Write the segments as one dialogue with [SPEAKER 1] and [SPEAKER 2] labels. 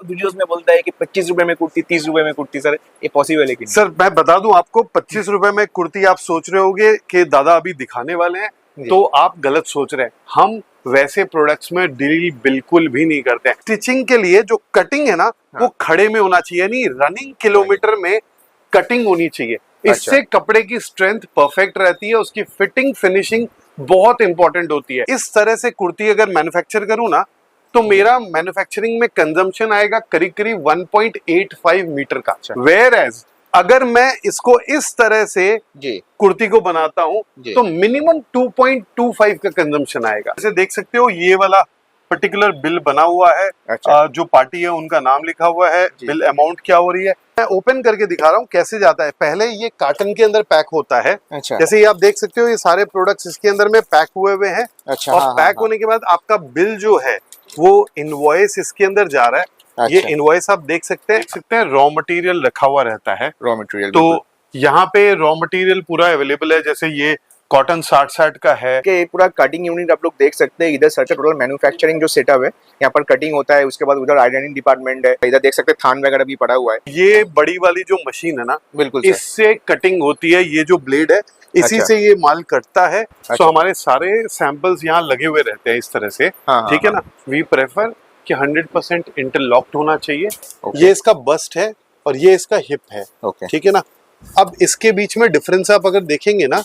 [SPEAKER 1] Videos में बोलता है कि 25 रुपए में कुर्ती, 30 रुपए में कुर्ती। सर ये पॉसिबल है कि नहीं?
[SPEAKER 2] सर मैं बता दूं आपको, 25 रुपए में कुर्ती आप सोच रहे होगे कि दादा अभी दिखाने वाले हैं, तो आप गलत सोच रहे हैं। हम वैसे प्रोडक्ट्स में डील बिल्कुल भी नहीं करते हैं। स्टिचिंग के लिए जो कटिंग है ना, वो खड़े में होना चाहिए, नहीं रनिंग किलोमीटर में कटिंग होनी चाहिए। इससे कपड़े की स्ट्रेंथ परफेक्ट रहती है, उसकी फिटिंग फिनिशिंग बहुत इंपॉर्टेंट होती है। इस तरह से कुर्ती अगर मैन्युफैक्चर करूं ना, तो मेरा मैन्युफैक्चरिंग में कंजम्पशन आएगा करीब करीब 1.85 मीटर का। वेयर एज अगर मैं इसको इस तरह से कुर्ती को बनाता हूं तो मिनिमम 2.25 का कंजम्पशन आएगा। जैसे देख सकते हो ये वाला पर्टिकुलर बिल बना हुआ है। जो पार्टी है उनका नाम लिखा हुआ है, बिल अमाउंट क्या हो रही है। मैं ओपन करके दिखा रहा हूँ कैसे जाता है। पहले ये कार्टन के अंदर पैक होता है। जैसे ये आप देख सकते हो, ये सारे प्रोडक्ट्स इसके अंदर में पैक हुए हैं। और पैक होने के बाद आपका बिल जो है वो इनवॉइस इसके अंदर जा रहा है। ये इनवॉइस आप देख सकते हैं रॉ मटेरियल रखा हुआ रहता है। रॉ मटेरियल तो यहाँ पे रॉ मटेरियल पूरा अवेलेबल है। जैसे ये कॉटन 60 का है
[SPEAKER 1] कि पूरा कटिंग यूनिट आप लोग देख सकते हैं। इधर सर का टोटल मैन्युफैक्चरिंग जो सेटअप है, यहाँ पर कटिंग होता है, उसके बाद उधर आयरनिंग डिपार्टमेंट है। इधर देख सकते हैं थान वगैरह भी पड़ा हुआ है।
[SPEAKER 2] ये बड़ी वाली जो मशीन है ना, बिल्कुल इससे कटिंग होती है। ये जो ब्लेड है इसी से ये माल कटता है। तो हमारे सारे सैंपल्स यहाँ लगे हुए रहते हैं इस तरह से। ठीक है ना। वी प्रेफर कि 100% इंटरलॉक्ड होना चाहिए। ये इसका बस्ट है और ये इसका हिप है। ठीक है ना। अब इसके बीच में डिफरेंस आप अगर देखेंगे ना,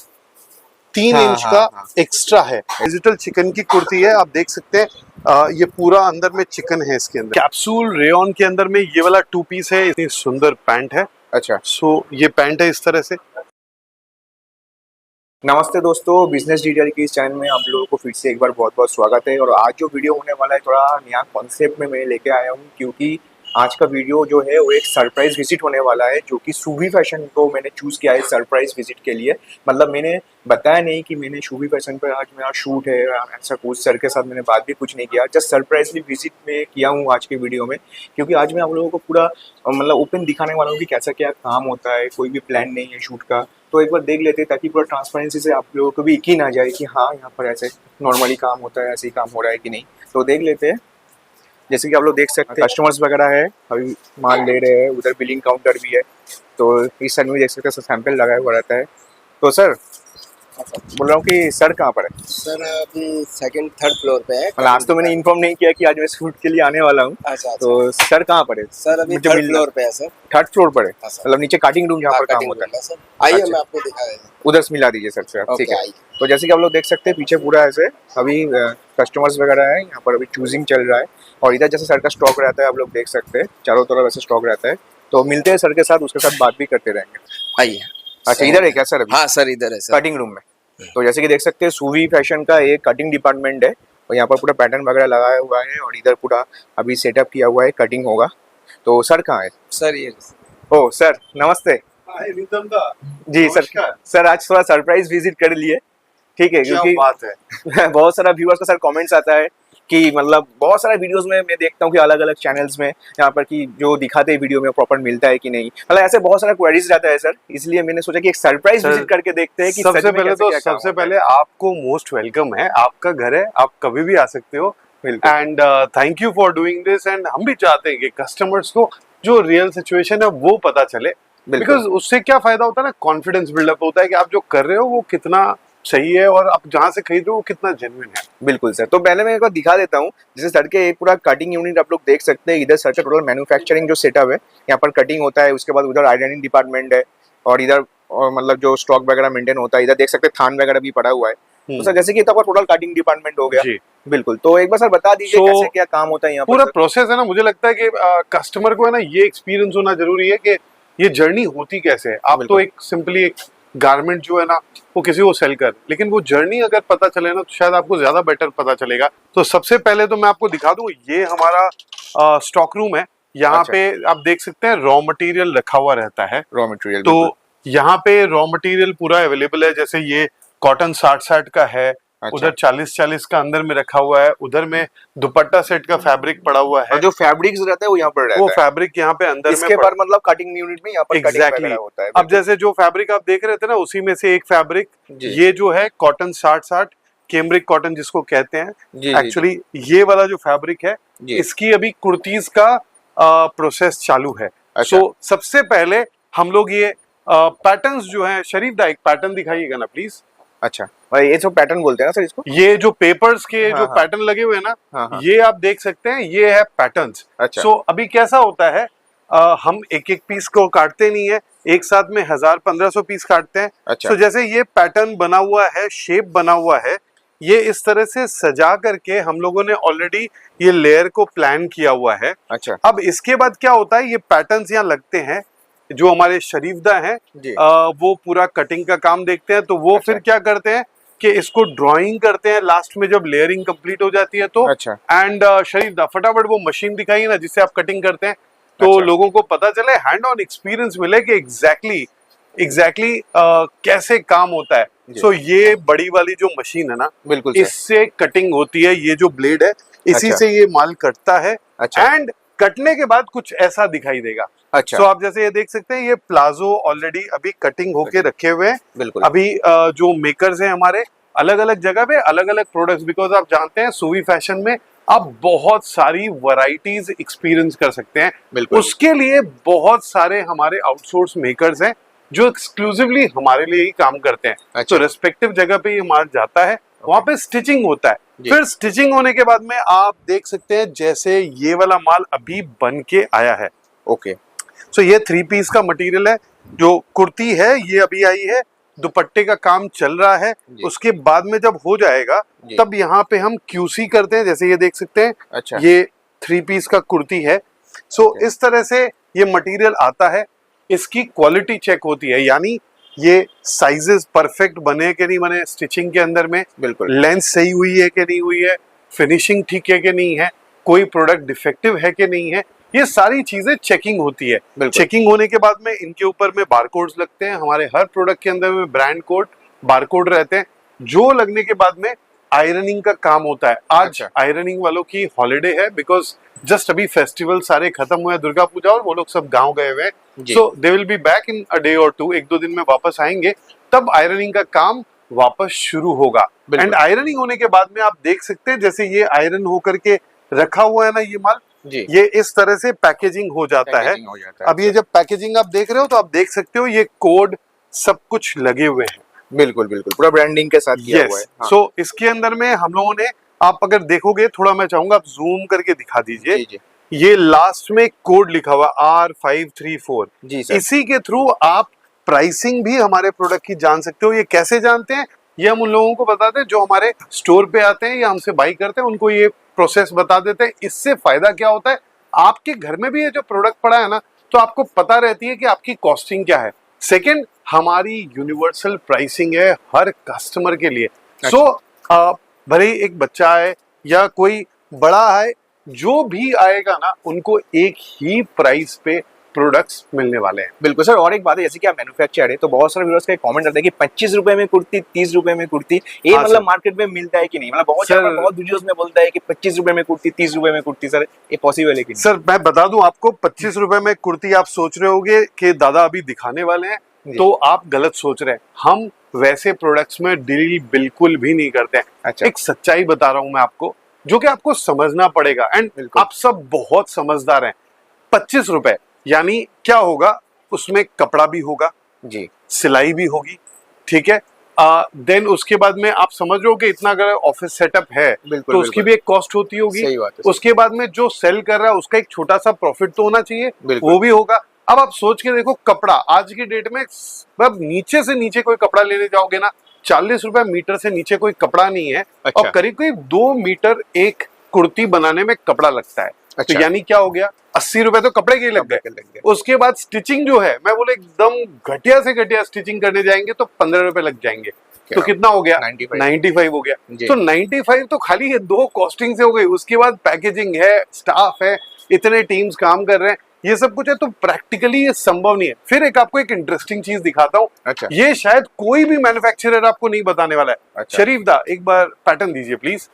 [SPEAKER 2] 3 इंच का एक्स्ट्रा है। डिजिटल चिकन की कुर्ती है, आप देख सकते हैं। ये पूरा अंदर में चिकन है इसके अंदर। कैप्सूल रेयन के अंदर में ये वाला 2 पीस है। इतनी सुंदर पैंट है। सो ये पैंट है इस तरह से।
[SPEAKER 1] नमस्ते दोस्तों, बिजनेस डिटेल की इस चैनल में आप लोगों को फिर से एक बार बहुत बहुत स्वागत है। और आज जो वीडियो होने वाला है थोड़ा नया कॉन्सेप्ट में मैं लेके आया हूँ, क्योंकि आज का वीडियो जो है वो एक सरप्राइज विजिट होने वाला है, जो कि शूवी फैशन को मैंने चूज़ किया है सरप्राइज विजिट के लिए। मतलब मैंने बताया नहीं कि मैंने शूवी फैशन पर आज मेरा शूट है, ऐसा कुछ सर के साथ मैंने बात भी कुछ नहीं किया। जस्ट सरप्राइजली विजिट में किया हूँ आज के वीडियो में, क्योंकि आज मैं आप लोगों को पूरा मतलब ओपन दिखाने वाला हूँ कि कैसा क्या काम होता है। कोई भी प्लान नहीं है शूट का, तो एक बार देख लेते हैं ताकि पूरा ट्रांसपेरेंसी से आप लोगों को भी यकीन आ जाए कि हाँ यहाँ पर ऐसे नॉर्मली काम होता है, ऐसे ही काम हो रहा है कि नहीं। तो देख लेते हैं। जैसे कि आप लोग देख सकते हैं कस्टमर्स वगैरह है, अभी माल ले रहे हैं। उधर बिलिंग काउंटर भी है, तो इस साइड में देख सकते हैं सैंपल लगाया हुआ रहता है। तो सर बोल रहा हूँ कि सर कहाँ पर है?
[SPEAKER 3] सर अभी सेकंड थर्ड फ्लोर पे है।
[SPEAKER 1] मतलब आज तो मैंने इन्फॉर्म नहीं किया कि आज मैं शूट के लिए आने वाला हूँ। तो सर कहाँ पर है?
[SPEAKER 3] सर अभी थर्ड फ्लोर पे है सर।
[SPEAKER 1] थर्ड फ्लोर पर है, मतलब नीचे कटिंग रूम जहाँ पर काम होता है।
[SPEAKER 3] सर आइए मैं आपको दिखा देता हूँ।
[SPEAKER 1] उधर से मिला दीजिए सर से। ठीक है। तो जैसे कि आप लोग देख सकते हैं पीछे पूरा ऐसे अभी कस्टमर्स वगैरह है, यहाँ पर अभी चूजिंग चल रहा है। और इधर जैसे सर का स्टॉक रहता है, आप लोग देख सकते हैं चारों तरफ ऐसे स्टॉक रहता है। तो मिलते हैं सर के साथ, उसके साथ बात भी करते रहेंगे।
[SPEAKER 3] आइए।
[SPEAKER 1] अच्छा इधर है क्या सर अभी?
[SPEAKER 3] हाँ सर इधर है सर,
[SPEAKER 1] कटिंग रूम में। तो जैसे कि देख सकते हैं शूवी फैशन का एक कटिंग डिपार्टमेंट है, और यहाँ पर पूरा पैटर्न वगैरह लगाया हुआ है। और इधर पूरा अभी सेटअप किया हुआ है, कटिंग होगा। तो सर कहाँ है?
[SPEAKER 3] सर ये।
[SPEAKER 1] ओ सर नमस्ते। जी सर। सर आज थोड़ा सरप्राइज विजिट कर लिए। ठीक है, क्योंकि
[SPEAKER 2] बात है
[SPEAKER 1] बहुत सारा व्यूअर्स का सर कमेंट्स आता है कि मतलब बहुत सारा वीडियोस में मैं देखता हूँ कि अलग अलग चैनल्स में यहाँ पर कि जो दिखाते हैं वीडियो में प्रॉपर मिलता है कि नहीं। मतलब ऐसे बहुत सारा क्वेरीज रहता है सर, इसलिए मैंने सोचा कि एक सरप्राइज विजिट करके देखते हैं कि
[SPEAKER 2] सबसे पहले आपको मोस्ट वेलकम है। आपका घर है, आप कभी भी आ सकते हो। And thank you for doing this. And हम भी चाहते हैं कि कस्टमर्स को जो रियल सिचुएशन है वो पता चले, बिकॉज उससे क्या फायदा होता है ना, कॉन्फिडेंस बिल्डअप होता है कि आप जो कर रहे हो वो कितना सही है और आप जहाँ से खरीद रहे हो वो कितना जेन्युइन है।
[SPEAKER 1] बिल्कुल सर। तो पहले मैं एक बार दिखा देता हूँ। जैसे सर के पूरा कटिंग यूनिट आप लोग देख सकते हैं। इधर सर का टोटल मैन्युफैक्चरिंग जो सेटअप है, यहाँ पर कटिंग होता है, उसके बाद उधर आयरनिंग डिपार्टमेंट है। और इधर मतलब जो स्टॉक वगैरह मेंटेन होता है, इधर देख सकते हैं थान वगैरह भी पड़ा हुआ है। तो सर जैसे कि टोटल कटिंग डिपार्टमेंट हो गया। बिल्कुल। तो एक बार सर बता दीजिए कैसे क्या काम होता है यहाँ पर?
[SPEAKER 2] पूरा प्रोसेस है ना, मुझे लगता है कि कस्टमर को है ना ये एक्सपीरियंस होना जरूरी है कि ये जर्नी होती कैसे है। आप तो एक सिंपली एक गारमेंट जो है ना वो किसी को सेल कर, लेकिन वो जर्नी अगर पता चले ना तो शायद आपको ज्यादा बेटर पता चलेगा। तो सबसे पहले तो मैं आपको दिखा दूं, ये हमारा स्टॉक रूम है। यहाँ पे आप देख सकते हैं रॉ मटेरियल रखा हुआ रहता है।
[SPEAKER 1] रॉ मटेरियल
[SPEAKER 2] तो यहाँ पे रॉ मटेरियल पूरा अवेलेबल है। जैसे ये कॉटन 60 का है। उधर 40 का अंदर में रखा हुआ है। उधर में दुपट्टा सेट का फैब्रिक पड़ा हुआ है।
[SPEAKER 1] और जो फैब्रिक्स रहता है वो यहाँ पर रहता है।
[SPEAKER 2] वो फैब्रिक यहाँ पे अंदर
[SPEAKER 1] इसके बाद मतलब कटिंग यूनिट में यहाँ पर
[SPEAKER 2] एग्जैक्टली होता है। अब जैसे जो फैब्रिक आप देख रहे थे ना, उसी में से एक फैब्रिक ये जो है कॉटन 60 कैमरिक कॉटन जिसको कहते हैं। एक्चुअली ये वाला जो फैब्रिक है, इसकी अभी कुर्तीज का प्रोसेस चालू है।
[SPEAKER 1] अच्छा।
[SPEAKER 2] सो सबसे पहले हम लोग ये पैटर्न्स जो है, शरीफ दा एक पैटर्न दिखाइएगा ना प्लीज।
[SPEAKER 1] अच्छा भाई, ये जो पैटर्न बोलते हैं ना सर इसको?
[SPEAKER 2] ये जो पेपर्स के
[SPEAKER 1] हाँ,
[SPEAKER 2] जो
[SPEAKER 1] हाँ।
[SPEAKER 2] पैटर्न लगे हुए हैं ना,
[SPEAKER 1] हाँ।
[SPEAKER 2] ये आप देख सकते हैं, ये है पैटर्न्स।
[SPEAKER 1] अच्छा।
[SPEAKER 2] सो अभी कैसा होता है, हम एक एक पीस को काटते नहीं है, एक साथ में 1000-1500 पीस काटते हैं।
[SPEAKER 1] अच्छा।
[SPEAKER 2] सो जैसे ये पैटर्न बना हुआ है, शेप बना हुआ है, ये इस तरह से सजा करके हम लोगों ने ऑलरेडी ये लेयर को प्लान किया हुआ है।
[SPEAKER 1] अच्छा।
[SPEAKER 2] अब इसके बाद क्या होता है, ये पैटर्न्स यहाँ लगते हैं, जो हमारे शरीफदा हैं
[SPEAKER 1] जी।
[SPEAKER 2] वो पूरा कटिंग का काम देखते हैं, तो वो
[SPEAKER 1] अच्छा।
[SPEAKER 2] फिर क्या करते हैं कि इसको ड्राइंग करते हैं लास्ट में जब लेयरिंग कंप्लीट हो जाती है तो।
[SPEAKER 1] अच्छा।
[SPEAKER 2] एंड शरीफदा फटाफट वो मशीन दिखाइए ना जिससे आप कटिंग करते हैं, तो
[SPEAKER 1] अच्छा।
[SPEAKER 2] लोगों को पता चले, हैंड ऑन एक्सपीरियंस मिले कि एग्जैक्टली कैसे काम होता है।
[SPEAKER 1] जी।
[SPEAKER 2] सो ये बड़ी वाली जो मशीन है ना,
[SPEAKER 1] बिल्कुल सर।
[SPEAKER 2] इससे कटिंग होती है, ये जो ब्लेड है इसी
[SPEAKER 1] अच्छा।
[SPEAKER 2] से ये माल कटता है।
[SPEAKER 1] अच्छा।
[SPEAKER 2] एंड कटने के बाद कुछ ऐसा दिखाई देगा।
[SPEAKER 1] अच्छा।
[SPEAKER 2] सो आप जैसे ये देख सकते हैं, ये प्लाजो ऑलरेडी अभी कटिंग होके रखे हुए हैं।
[SPEAKER 1] बिल्कुल।
[SPEAKER 2] अभी जो मेकर्स हैं हमारे अलग अलग जगह पे अलग अलग प्रोडक्ट्स, बिकॉज आप जानते हैं सूवी फैशन में आप बहुत सारी वैरायटीज एक्सपीरियंस कर सकते हैं।
[SPEAKER 1] बिल्कुल।
[SPEAKER 2] उसके लिए बहुत सारे हमारे आउटसोर्स मेकर्स हैं जो एक्सक्लूसिवली हमारे लिए ही काम करते हैं।
[SPEAKER 1] अच्छा।
[SPEAKER 2] तो रेस्पेक्टिव जगह पे ये माल जाता है, वहां पे स्टिचिंग होता है।
[SPEAKER 1] जी।
[SPEAKER 2] फिर स्टिचिंग होने के बाद में आप देख सकते हैं जैसे ये वाला माल अभी बन के आया है।
[SPEAKER 1] ओके।
[SPEAKER 2] सो ये 3 पीस का मटेरियल है, जो कुर्ती है ये अभी आई है, दुपट्टे का काम चल रहा है।
[SPEAKER 1] जी।
[SPEAKER 2] उसके बाद में जब हो जाएगा
[SPEAKER 1] जी।
[SPEAKER 2] तब यहाँ पे हम QC करते हैं, जैसे ये देख सकते हैं।
[SPEAKER 1] अच्छा।
[SPEAKER 2] ये 3 पीस का कुर्ती है। सो
[SPEAKER 1] Okay.
[SPEAKER 2] इस तरह से ये मटेरियल आता है, इसकी क्वालिटी चेक होती है, यानी ये साइजेस परफेक्ट बने कि नहीं बने स्टिचिंग के अंदर में,
[SPEAKER 1] बिल्कुल।
[SPEAKER 2] लेंथ सही हुई है कि नहीं हुई है, फिनिशिंग ठीक है कि नहीं है, कोई प्रोडक्ट डिफेक्टिव है कि नहीं है, ये सारी चीजें चेकिंग होती है।
[SPEAKER 1] बिल्कुल।
[SPEAKER 2] चेकिंग होने के बाद में इनके ऊपर में बारकोड्स लगते हैं, हमारे हर प्रोडक्ट के अंदर में ब्रांड कोड बारकोड रहते हैं, जो लगने के बाद में आयरनिंग का काम होता है। आज
[SPEAKER 1] अच्छा।
[SPEAKER 2] आयरनिंग वालों की हॉलीडे है, बिकॉज जस्ट अभी फेस्टिवल सारे खत्म हुए हैं, दुर्गा पूजा, और वो लोग सब गांव गए हुए हैं।
[SPEAKER 1] जी।
[SPEAKER 2] So they will be back in a day और 2, 1-2 दिन में वापस आएंगे, तब आयरनिंग का काम वापस शुरू होगा।
[SPEAKER 1] बिल्कुल।
[SPEAKER 2] एंड आयरनिंग होने के बाद में आप देख सकते हैं जैसे ये आयरन होकर के रखा हुआ है ना ये माल,
[SPEAKER 1] जी।
[SPEAKER 2] ये इस तरह से पैकेजिंग हो जाता है।
[SPEAKER 1] पैकेजिंग हो जाता है।
[SPEAKER 2] अब ये जब पैकेजिंग आप देख रहे हो तो आप देख सकते हो ये कोड सब कुछ लगे हुए हैं।
[SPEAKER 1] बिल्कुल बिल्कुल, पूरा ब्रांडिंग के साथ किया हुआ है। हाँ।
[SPEAKER 2] सो इसके अंदर में हम लोगों ने, आप अगर देखोगे थोड़ा, मैं चाहूंगा आप जूम करके दिखा दीजिए।
[SPEAKER 1] जी जी।
[SPEAKER 2] ये लास्ट में कोड लिखा हुआ R534।
[SPEAKER 1] जी सर।
[SPEAKER 2] इसी के थ्रू आप प्राइसिंग भी हमारे प्रोडक्ट की जान सकते हो। ये कैसे जानते हैं, ये हम उन लोगों को बताते हैं जो हमारे स्टोर पे आते हैं या हमसे बाई करते हैं, उनको ये प्रोसेस बता देते हैं। इससे फायदा क्या होता है, आपके घर में भी ये जो प्रोडक्ट पड़ा है ना, तो आपको पता रहती है कि आपकी कॉस्टिंग क्या है। सेकंड, हमारी यूनिवर्सल प्राइसिंग है हर कस्टमर के लिए। सो भले ही एक बच्चा है या कोई बड़ा है, जो भी आएगा ना, उनको एक ही प्राइस पे प्रोडक्ट्स मिलने वाले हैं।
[SPEAKER 1] बिल्कुल सर। और एक बात है, जैसे कि आप मैन्युफैक्चर है, तो बहुत सारे व्यूअर्स का कमेंट आता है कि 25 रुपए में कुर्ती, 30 रुपए में कुर्ती, ये
[SPEAKER 2] हाँ,
[SPEAKER 1] मतलब
[SPEAKER 2] सर।
[SPEAKER 1] मार्केट में मिलता है कि नहीं? मतलब बहुत
[SPEAKER 2] सर।
[SPEAKER 1] बहुत वीडियोस में बोलता है कि 25 रुपए में कुर्ती, 30 रुपए में कुर्ती। सर ये पॉसिबल है कि नहीं?
[SPEAKER 2] सर मैं बता दूं आपको, 25 रुपए में कुर्ती आप सोच रहे होगे कि दादा अभी दिखाने वाले हैं,
[SPEAKER 1] जी।
[SPEAKER 2] तो आप गलत सोच रहे हैं। हम वैसे प्रोडक्ट्स में डील बिल्कुल भी नहीं करते हैं।
[SPEAKER 1] अच्छा।
[SPEAKER 2] एक सच्चाई बता रहा हूं मैं आपको, जो कि आपको समझना पड़ेगा। एंड
[SPEAKER 1] बिल्कुल।
[SPEAKER 2] आप सब बहुत समझदार हैं। 25 रुपए यानी क्या होगा, उसमें कपड़ा भी होगा,
[SPEAKER 1] जी।
[SPEAKER 2] सिलाई भी होगी, ठीक है। देन उसके बाद में आप समझ रहे हो कि इतना अगर ऑफिस सेटअप है,
[SPEAKER 1] बिल्कुल,
[SPEAKER 2] तो उसकी
[SPEAKER 1] बिल्कुल।
[SPEAKER 2] भी एक कॉस्ट होती होगी।
[SPEAKER 1] सही बात है।
[SPEAKER 2] उसके बाद में जो सेल कर रहा है उसका एक छोटा सा प्रॉफिट तो होना चाहिए,
[SPEAKER 1] बिल्कुल।
[SPEAKER 2] वो भी होगा। अब आप सोच के देखो, कपड़ा आज की डेट में अब नीचे से नीचे कोई कपड़ा लेने जाओगे ना, 40 रुपए मीटर से नीचे कोई कपड़ा नहीं है।
[SPEAKER 1] अच्छा।
[SPEAKER 2] और करीब करीब 2 मीटर एक कुर्ती बनाने में कपड़ा लगता है।
[SPEAKER 1] अच्छा।
[SPEAKER 2] तो यानी क्या हो गया, 80 रुपए तो कपड़े के ही लग गए। उसके बाद स्टिचिंग जो है, मैं बोले एकदम घटिया से घटिया स्टिचिंग करने जाएंगे तो 15 रुपए लग जाएंगे। तो कितना हो गया, 95 हो गया।
[SPEAKER 1] जी।
[SPEAKER 2] तो 95 तो खाली ये 2 कॉस्टिंग से हो गई। उसके बाद पैकेजिंग है, स्टाफ है, इतने टीम्स काम कर रहे हैं, ये सब कुछ है, तो प्रैक्टिकली ये संभव नहीं है। फिर एक आपको एक इंटरेस्टिंग चीज दिखाता हूँ।
[SPEAKER 1] अच्छा।
[SPEAKER 2] ये शायद कोई भी मैन्युफैक्चरर आपको नहीं बताने वाला है।
[SPEAKER 1] अच्छा।
[SPEAKER 2] शरीफ दा एक बार पैटर्न दीजिए प्लीज।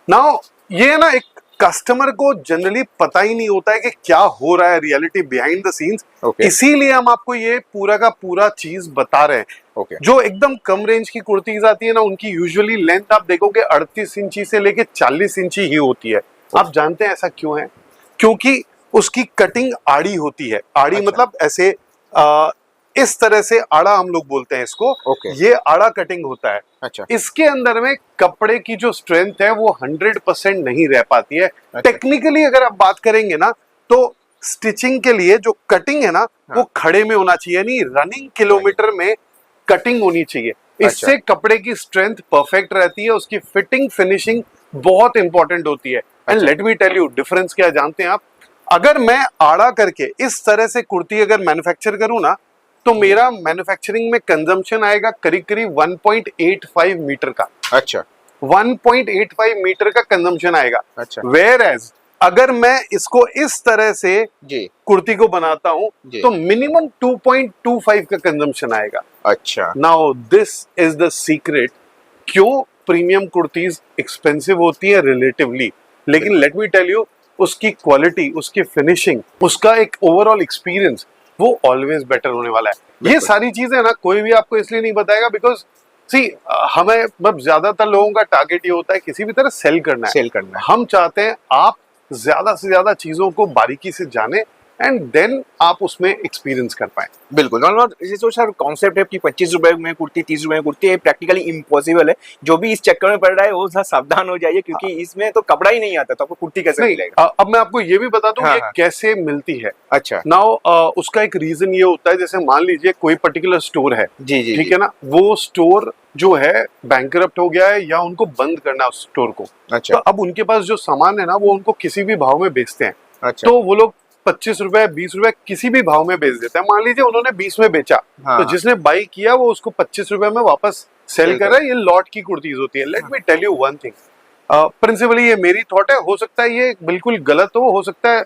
[SPEAKER 2] नाउ ये ना, एक कस्टमर को जनरली पता ही नहीं होता है कि क्या हो रहा है reality behind the scenes.
[SPEAKER 1] Okay.
[SPEAKER 2] इसीलिए हम आपको ये पूरा का पूरा चीज बता रहे हैं।
[SPEAKER 1] ओके।
[SPEAKER 2] जो एकदम कम रेंज की कुर्तीज आती है ना, उनकी यूजुअली लेंथ आप देखोगे 38 इंची से लेके 40 इंची ही होती है। आप जानते हैं ऐसा क्यों है? क्योंकि उसकी कटिंग आड़ी होती है। आड़ी
[SPEAKER 1] अच्छा।
[SPEAKER 2] मतलब ऐसे इस तरह से आड़ा हम लोग बोलते हैं इसको।
[SPEAKER 1] ओके।
[SPEAKER 2] ये आड़ा कटिंग होता है।
[SPEAKER 1] अच्छा।
[SPEAKER 2] इसके अंदर में कपड़े की जो स्ट्रेंथ है वो 100% नहीं रह पाती है।
[SPEAKER 1] अच्छा।
[SPEAKER 2] टेक्निकली अगर आप बात करेंगे ना तो स्टिचिंग के लिए जो कटिंग है ना वो खड़े में होना चाहिए, नहीं रनिंग किलोमीटर में कटिंग होनी चाहिए। इससे कपड़े की स्ट्रेंथ परफेक्ट रहती है, उसकी फिटिंग फिनिशिंग बहुत इंपॉर्टेंट होती है। And let me tell you difference क्या है जानते हैं आप? अगर मैं आड़ा करके इस तरह से कुर्ती अगर मैन्युफैक्चर करूं ना तो मेरा मैन्युफैक्चरिंग में कंजम्पशन आएगा करीब करीब 1.85 मीटर का।
[SPEAKER 1] अच्छा।
[SPEAKER 2] 1.85 मीटर का कंजम्पशन आएगा।
[SPEAKER 1] अच्छा।
[SPEAKER 2] वेयर एज अगर मैं इसको इस तरह से
[SPEAKER 1] जी।
[SPEAKER 2] कुर्ती को बनाता हूं
[SPEAKER 1] जी।
[SPEAKER 2] तो मिनिमम 2.25 का कंजम्पशन आएगा।
[SPEAKER 1] अच्छा।
[SPEAKER 2] Now this is the secret क्यों प्रीमियम कुर्तीज एक्सपेंसिव होती है रिलेटिवली, लेकिन लेट मी टेल यू उसकी क्वालिटी, उसकी फिनिशिंग, उसका एक ओवरऑल एक्सपीरियंस वो ऑलवेज बेटर होने वाला है। ये सारी चीजें ना कोई भी आपको इसलिए नहीं बताएगा बिकॉज सी हमें मतलब ज्यादातर लोगों का टारगेट ये होता है किसी भी तरह सेल करना है।
[SPEAKER 1] सेल करना है।
[SPEAKER 2] हम चाहते हैं आप ज्यादा से ज्यादा चीजों को बारीकी से जाने एंड देन आप उसमें एक्सपीरियंस कर पाए।
[SPEAKER 1] बिल्कुल। और ये जो सर कॉन्सेप्ट है कि 25 रुपए में कुर्ती 30 रुपए में कुर्ती, ये प्रैक्टिकली इम्पॉसिबल है। जो भी इस चक्कर में पड़ रहा है वो थोड़ा सावधान हो जाइए क्योंकि इसमें तो कपड़ा ही नहीं आता तो आपको कुर्ती कैसे मिलेगा।
[SPEAKER 2] अब मैं आपको ये भी बता दूं
[SPEAKER 1] हाँ,
[SPEAKER 2] ये
[SPEAKER 1] हाँ।
[SPEAKER 2] कैसे मिलती है।
[SPEAKER 1] अच्छा।
[SPEAKER 2] नाउ उसका एक रीजन ये होता है, जैसे मान लीजिए कोई पर्टिकुलर स्टोर है,
[SPEAKER 1] जी जी
[SPEAKER 2] ठीक है ना, वो स्टोर जो है बैंकरप्ट हो गया है या उनको बंद करना है उस स्टोर को।
[SPEAKER 1] अच्छा।
[SPEAKER 2] तो अब उनके पास जो सामान है ना वो उनको किसी भी भाव में बेचते हैं।
[SPEAKER 1] अच्छा।
[SPEAKER 2] तो वो लोग 25 रुपए 20 रुपए किसी भी भाव में बेच देते हैं। मान लीजिए उन्होंने 20 में बेचा,
[SPEAKER 1] हाँ।
[SPEAKER 2] तो जिसने बाई किया वो उसको 25 रुपए में वापस सेल कर रहा है। ये लॉट की कुर्तीज होती है। Let me tell you one thing, principally ये मेरी थॉट है, हो सकता है ये बिल्कुल गलत हो सकता है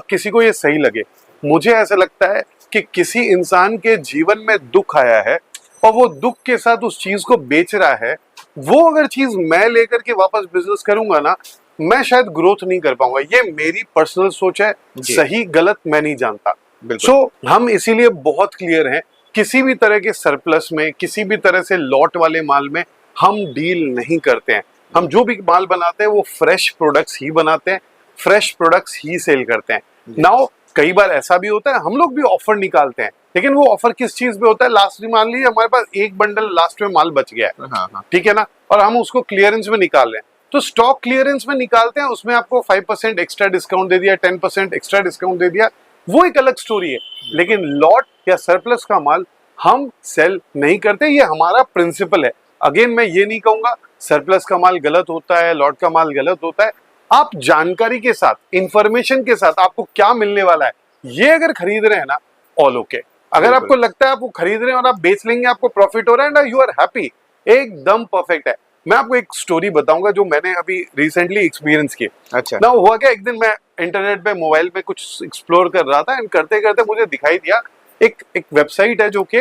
[SPEAKER 2] किसी को ये सही लगे। मुझे ऐसा लगता है कि किसी इंसान के जीवन में दुख आया है और वो दुख के साथ उस चीज को बेच रहा है, वो अगर चीज मैं लेकर के वापस बिजनेस करूंगा ना मैं शायद ग्रोथ नहीं कर पाऊंगा। ये मेरी पर्सनल सोच है, सही गलत मैं नहीं जानता। सो हम इसीलिए बहुत क्लियर हैं, किसी भी तरह के सरप्लस में, किसी भी तरह से लॉट वाले माल में हम डील नहीं करते हैं। हम जो भी माल बनाते हैं वो फ्रेश प्रोडक्ट्स ही बनाते हैं, फ्रेश प्रोडक्ट्स ही सेल करते हैं। नाउ कई बार ऐसा भी होता है हम लोग भी ऑफर निकालते हैं, लेकिन वो ऑफर किस चीज पे होता है? लास्ट में मान लीजिए हमारे पास एक बंडल लास्ट में माल बच गया है,
[SPEAKER 1] हाँ।
[SPEAKER 2] ठीक है ना, और हम उसको क्लियरेंस में निकाल रहे हैं, तो स्टॉक क्लियरेंस में निकालते हैं, उसमें आपको 5% एक्स्ट्रा डिस्काउंट दे दिया, 10% एक्स्ट्रा डिस्काउंट दे दिया, वो एक अलग स्टोरी है। लेकिन लॉट या सरप्लस का माल हम सेल नहीं करते, ये हमारा प्रिंसिपल है। अगेन मैं ये नहीं कहूंगा सरप्लस का माल गलत होता है, लॉट का माल गलत होता है। आप जानकारी के साथ, इंफॉर्मेशन के साथ आपको क्या मिलने वाला है ये अगर खरीद रहे हैं ना, ऑल ओके। अगर आपको लगता है आप वो खरीद रहे हैं और आप बेच लेंगे, आपको प्रॉफिट हो रहा है ना, यू आर हैप्पी, एकदम परफेक्ट है। मैं आपको एक स्टोरी बताऊंगा जो मैंने अभी रिसेंटली एक्सपीरियंस की।
[SPEAKER 1] अच्छा।
[SPEAKER 2] ना हुआ क्या, एक दिन मैं इंटरनेट पे मोबाइल पे कुछ एक्सप्लोर कर रहा था एंड करते करते मुझे दिखाई दिया एक वेबसाइट है जो कि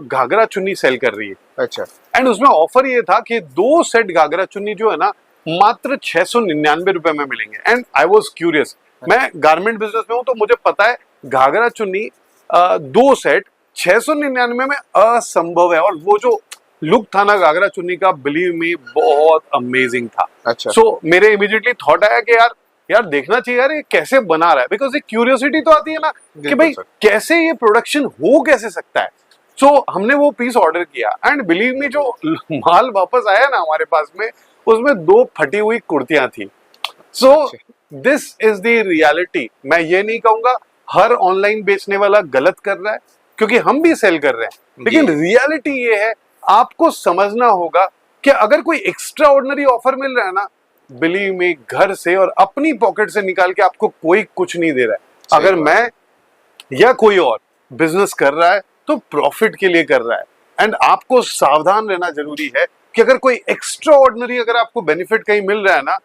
[SPEAKER 2] घाघरा चुन्नी सेल कर रही है।
[SPEAKER 1] अच्छा।
[SPEAKER 2] एंड उसमें ऑफर ये था कि 2 सेट घाघरा चुन्नी जो है ना मात्र 699 रुपए में मिलेंगे। एंड आई वॉज क्यूरियस, मैं गारमेंट बिजनेस में हूं तो मुझे पता है घाघरा चुन्नी 2 सेट 699 में असंभव है। और वो जो लुक था ना घाघरा चुन्नी का, बिलीव मी बहुत अमेजिंग था।
[SPEAKER 1] अच्छा।
[SPEAKER 2] सो मेरे इमीडिएटली थॉट आया कि यार देखना चाहिए यार ये कैसे बना रहा है, बिकॉज एक क्यूरियोसिटी तो आती है ना कि भाई कैसे ये प्रोडक्शन हो कैसे सकता है। सो हमने वो पीस ऑर्डर किया एंड बिलीव मी जो माल वापस आया ना हमारे पास में, उसमें 2 फटी हुई कुर्तियां थी। So this is the reality. मैं ये नहीं कहूंगा हर ऑनलाइन बेचने वाला गलत कर रहा है, क्योंकि हम भी सेल कर रहे हैं, लेकिन रियलिटी ये है आपको समझना होगा कि अगर कोई एक्स्ट्रा ऑर्डिनरी ऑफर मिल रहा है ना, बिलीव मी घर से और अपनी पॉकेट से निकाल के आपको कोई कुछ नहीं दे रहा है। अगर मैं या कोई और बिजनेस कर रहा है तो प्रॉफिट के लिए कर रहा है। एंड आपको सावधान रहना जरूरी है कि अगर कोई एक्स्ट्रा ऑर्डिनरी अगर आपको बेनिफिट कहीं मिल रहा है ना,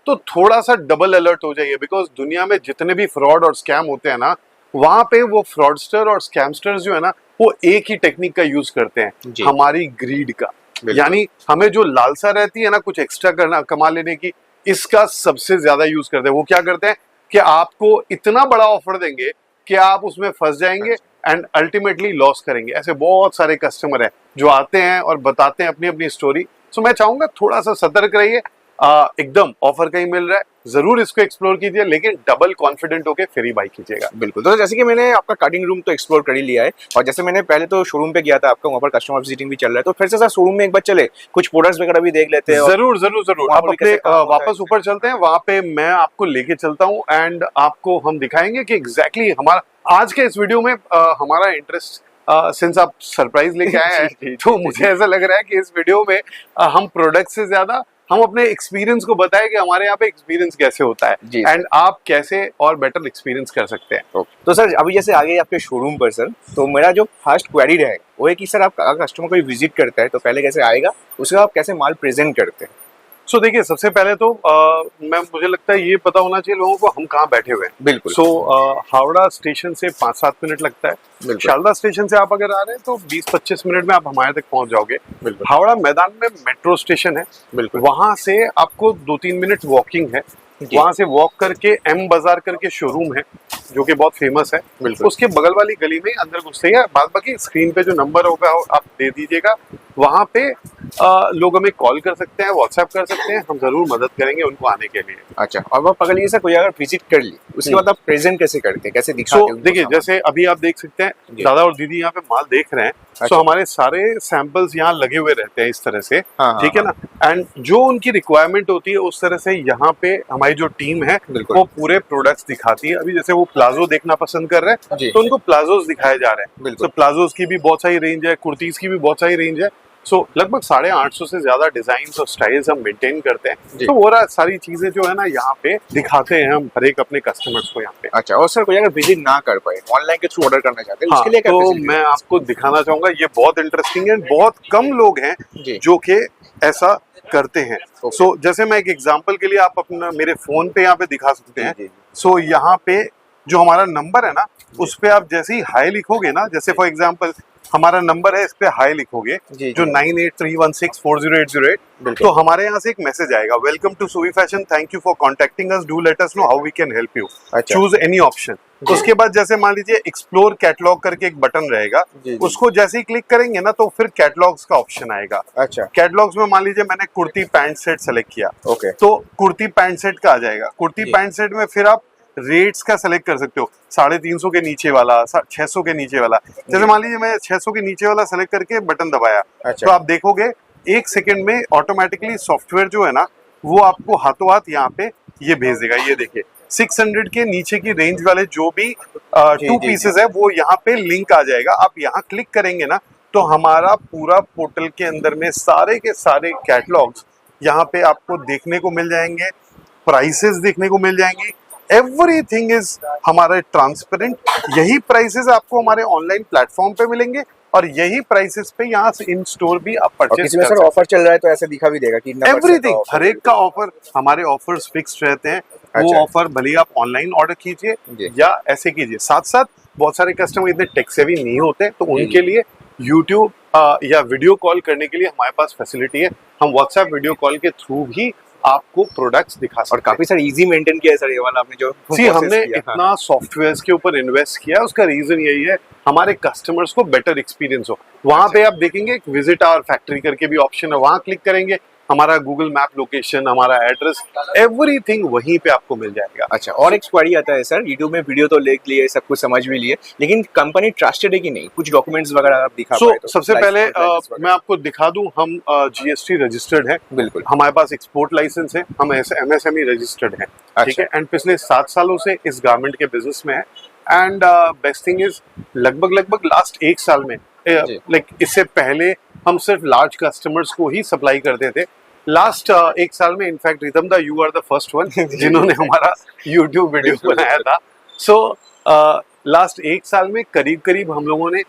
[SPEAKER 2] तो थोड़ा सा डबल अलर्ट हो जाइए। बिकॉज दुनिया में जितने भी फ्रॉड और स्कैम होते हैं ना, वहां पे वो फ्रॉडस्टर और स्कैमस्टर्स जो है ना, वो एक ही टेक्निक का यूज करते हैं, हमारी ग्रीड का। यानी हमें जो लालसा रहती है ना कुछ एक्स्ट्रा करना, कमा लेने की, इसका सबसे ज्यादा यूज करते हैं। वो क्या करते हैं कि आपको इतना बड़ा ऑफर देंगे कि आप उसमें फंस जाएंगे एंड अल्टीमेटली लॉस करेंगे। ऐसे बहुत सारे कस्टमर हैं जो आते हैं और बताते हैं अपनी अपनी स्टोरी। सो मैं चाहूंगा थोड़ा सा सतर्क रहिए। एकदम ऑफर का ही मिल रहा है, जरूर इसको एक्सप्लोर कीजिए, लेकिन डबल कॉन्फिडेंट होके फिर ही बाई कीजिएगा।
[SPEAKER 1] बिल्कुल। तो जैसे कि मैंने आपका कार्डिंग रूम तो एक्सप्लोर कर ही लिया है, और जैसे मैंने पहले तो शोरूम पे गया था आपका, वहाँ पर कस्टमर विजिटिंग भी चल रहा है, तो फिर से सर शोरूम में एक बार चले, कुछ प्रोडक्ट्स वगैरह भी देख लेते हैं।
[SPEAKER 2] जरूर जरूर जरूर,
[SPEAKER 1] वहाँ
[SPEAKER 2] आप
[SPEAKER 1] पर भी
[SPEAKER 2] अपने
[SPEAKER 1] कैसे काम होता है?
[SPEAKER 2] वापस ऊपर चलते हैं, वहां पे मैं आपको लेके चलता हूँ एंड आपको हम दिखाएंगे कि एग्जैक्टली हमारा आज के इस वीडियो में हमारा इंटरेस्ट, सिंस आप सरप्राइज लेके आए हैं तो मुझे ऐसा लग रहा है कि इस वीडियो में हम प्रोडक्ट से ज्यादा हम अपने एक्सपीरियंस को बताएं कि हमारे यहाँ पे एक्सपीरियंस कैसे होता है
[SPEAKER 1] जी।
[SPEAKER 2] एंड आप कैसे और बेटर एक्सपीरियंस कर सकते हैं।
[SPEAKER 1] तो सर अभी जैसे आ गए आपके शोरूम पर सर, तो मेरा जो फर्स्ट क्वेरी है वो है कि सर आप अगर कस्टमर कोई विजिट करता है तो पहले कैसे आएगा, उसके बाद आप कैसे माल प्रेजेंट करते हैं?
[SPEAKER 2] सो देखिए, सबसे पहले तो मुझे लगता है ये पता होना चाहिए लोगों को हम कहाँ बैठे हुए हैं।
[SPEAKER 1] बिल्कुल।
[SPEAKER 2] सो हावड़ा स्टेशन से 5-7 मिनट लगता है।
[SPEAKER 1] बिल्कुल।
[SPEAKER 2] शारदा स्टेशन से आप अगर आ रहे हैं तो 20-25 मिनट में आप हमारे तक पहुंच जाओगे।
[SPEAKER 1] बिल्कुल।
[SPEAKER 2] हावड़ा मैदान में मेट्रो स्टेशन है,
[SPEAKER 1] बिल्कुल।
[SPEAKER 2] वहां से आपको 2-3 मिनट वॉकिंग है, वहां से वॉक करके एम बाजार करके शोरूम है जो कि बहुत फेमस है।
[SPEAKER 1] बिल्कुल।
[SPEAKER 2] उसके बगल वाली गली में अंदर घुसते ही बाद बाकी स्क्रीन पे जो नंबर होगा आप दे दीजिएगा, वहां पे लोग हमें कॉल कर सकते हैं, व्हाट्सएप कर सकते हैं, हम जरूर मदद करेंगे उनको आने के लिए।
[SPEAKER 1] अच्छा, और वो पकड़ लीजिए सर, कोई अगर विजिट कर ली उसके बाद आप प्रेजेंट कैसे करते हैं, कैसे दिखाते हैं उनको
[SPEAKER 2] देखिए,
[SPEAKER 1] सामान?
[SPEAKER 2] जैसे अभी आप देख सकते हैं
[SPEAKER 1] जी।
[SPEAKER 2] दादा और दीदी यहाँ पे माल देख रहे हैं।
[SPEAKER 1] अच्छा।
[SPEAKER 2] सो हमारे सारे सैंपल्स यहाँ लगे हुए रहते हैं इस तरह से,
[SPEAKER 1] हाँ,
[SPEAKER 2] ठीक है ना, एंड जो उनकी रिक्वायरमेंट होती है उस तरह से यहाँ पे हमारी जो टीम है
[SPEAKER 1] बिल्कुल।
[SPEAKER 2] वो पूरे प्रोडक्ट्स दिखाती है। अभी जैसे वो प्लाजो देखना पसंद कर रहे हैं
[SPEAKER 1] जी।
[SPEAKER 2] तो उनको प्लाजोस दिखाए जा रहे हैं।
[SPEAKER 1] बिल्कुल।
[SPEAKER 2] तो प्लाजोस की भी बहुत सारी रेंज है, कुर्तीज की भी बहुत सारी रेंज है। सो लगभग 850 से ज्यादा डिजाइन और स्टाइल्स हम मेंटेन करते हैं। तो वो सारी चीजें जो है ना यहाँ पे दिखाते हैं हम हर एक अपने कस्टमर्स को यहाँ पे।
[SPEAKER 1] अच्छा, और सर कोई अगर विजिट ना कर पाए, ऑनलाइन के थ्रू ऑर्डर करना चाहते हैं,
[SPEAKER 2] हाँ,
[SPEAKER 1] उसके लिए क्या
[SPEAKER 2] तो
[SPEAKER 1] facility
[SPEAKER 2] मैं
[SPEAKER 1] है?
[SPEAKER 2] आपको दिखाना चाहूंगा, ये बहुत इंटरेस्टिंग है, बहुत कम लोग हैं
[SPEAKER 1] जी।
[SPEAKER 2] जो कि ऐसा करते हैं। सो जैसे मैं एक एग्जांपल के लिए आप अपना मेरे फोन पे यहाँ पे दिखा सकते हैं।
[SPEAKER 1] जी, जी।
[SPEAKER 2] सो यहाँ पे जो हमारा नंबर है ना, उस पे आप जैसे ही हाई लिखोगे ना, जैसे फॉर एग्जांपल हमारा नंबर है, इस पे हाई लिखोगे
[SPEAKER 1] जी,
[SPEAKER 2] जो
[SPEAKER 1] जी।
[SPEAKER 2] 9831640808,
[SPEAKER 1] बिल्कुल।
[SPEAKER 2] तो हमारे यहाँ से एक मैसेज आएगा, welcome to Suvi fashion, thank you for contacting us, do let us know how we can help you,
[SPEAKER 1] अच्छा।
[SPEAKER 2] Choose any option. उसके बाद जैसे मान लीजिए एक्सप्लोर कैटलॉग करके एक बटन रहेगा,
[SPEAKER 1] जी, जी।
[SPEAKER 2] उसको जैसे ही क्लिक करेंगे ना तो फिर कैटलॉग्स का ऑप्शन आएगा।
[SPEAKER 1] अच्छा।
[SPEAKER 2] कैटलॉग्स में मान लीजिए मैंने कुर्ती पैंट सेट सेलेक्ट किया,
[SPEAKER 1] ओके।
[SPEAKER 2] तो कुर्ती पैंट सेट का आ जाएगा। कुर्ती
[SPEAKER 1] जी।
[SPEAKER 2] पैंट सेट में फिर आप रेट्स का सेलेक्ट कर सकते हो, 350 के नीचे वाला, 600 के नीचे वाला। जैसे मान लीजिए मैं 600 के नीचे वाला सेलेक्ट करके बटन दबाया,
[SPEAKER 1] अच्छा।
[SPEAKER 2] तो आप देखोगे 1 सेकंड में ऑटोमेटिकली सॉफ्टवेयर जो है ना वो आपको हाथों हाथ यहाँ पे ये भेज देगा। ये देखिए 600 के नीचे की रेंज वाले जो भी
[SPEAKER 1] जी,
[SPEAKER 2] 2
[SPEAKER 1] जी,
[SPEAKER 2] पीसेस है वो यहाँ पे लिंक आ जाएगा। आप यहाँ क्लिक करेंगे ना तो हमारा पूरा पोर्टल के अंदर में सारे के सारे कैटलॉग्स यहाँ पे आपको देखने को मिल जाएंगे, प्राइसेस देखने को मिल जाएंगे, एवरीथिंग इज हमारा ट्रांसपेरेंट। यही प्राइसेस आपको हमारे ऑनलाइन प्लेटफॉर्म पे मिलेंगे और यही प्राइसेस पे यहाँ से इन स्टोर भी आप
[SPEAKER 1] और
[SPEAKER 2] परचेज
[SPEAKER 1] किसी में
[SPEAKER 2] कर
[SPEAKER 1] सर
[SPEAKER 2] सकते
[SPEAKER 1] ऑफर चल रहा है तो ऐसे दिखा भी देगा कि इतना
[SPEAKER 2] हैं।
[SPEAKER 1] %
[SPEAKER 2] एवरीथिंग,
[SPEAKER 1] ऑफ
[SPEAKER 2] हर एक का ऑफर, हमारे ऑफर्स फिक्स रहते हैं। वो
[SPEAKER 1] अच्छा।
[SPEAKER 2] ऑफर भले ही आप ऑनलाइन ऑर्डर कीजिए
[SPEAKER 1] जी।
[SPEAKER 2] या ऐसे कीजिए। साथ साथ बहुत सारे कस्टमर इतने टेक सेवी नहीं होते, तो
[SPEAKER 1] जी,
[SPEAKER 2] उनके लिए यूट्यूब या वीडियो कॉल करने के लिए हमारे पास फैसिलिटी है। हम व्हाट्सएप वीडियो कॉल के थ्रू भी आपको प्रोडक्ट्स दिखा सकते
[SPEAKER 1] और
[SPEAKER 2] हैं।
[SPEAKER 1] काफी सारे इजी मेंटेन किया है सर, ये वाला आपने जो
[SPEAKER 2] सी
[SPEAKER 1] process
[SPEAKER 2] हमने
[SPEAKER 1] किया। हाँ।
[SPEAKER 2] इतना सॉफ्टवेयर के ऊपर इन्वेस्ट किया है, उसका रीजन यही है हमारे कस्टमर्स को बेटर एक्सपीरियंस हो। वहां पे आप देखेंगे एक विजिट आवर फैक्ट्री करके भी ऑप्शन है, वहां क्लिक करेंगे हमारा गूगल मैप लोकेशन, हमारा एड्रेस, एवरीथिंग वहीं पे आपको मिल जाएगा।
[SPEAKER 1] अच्छा, और एक क्वेरी आता है सर, यूट्यूब में वीडियो तो देख लिए, सब कुछ समझ भी लिए, लेकिन कंपनी ट्रस्टेड है कि नहीं, कुछ डॉक्यूमेंट्स वगैरह आप दिखा पाए तो?
[SPEAKER 2] सबसे
[SPEAKER 1] License
[SPEAKER 2] पहले
[SPEAKER 1] वगैरह।
[SPEAKER 2] मैं आपको दिखा दूं, हम GST रजिस्टर्ड है,
[SPEAKER 1] बिल्कुल।
[SPEAKER 2] हमारे पास एक्सपोर्ट लाइसेंस है, हम MSME रजिस्टर्ड है, ठीक
[SPEAKER 1] अच्छा।
[SPEAKER 2] है, एंड पिछले 7 सालों से इस गारमेंट के बिजनेस में है। एंड बेस्ट थिंग इज लगभग लास्ट 1 साल में
[SPEAKER 1] जी।
[SPEAKER 2] लाइक इससे पहले हम सिर्फ लार्ज कस्टमर्स को ही सप्लाई करते थे। लास्ट 1 साल में in fact Ritam da you are the first one जिन्होंने हमारा यूट्यूब वीडियो
[SPEAKER 1] बिल्कुल,
[SPEAKER 2] बनाया था। सो लास्ट 1 साल में करीब हम लोगों ने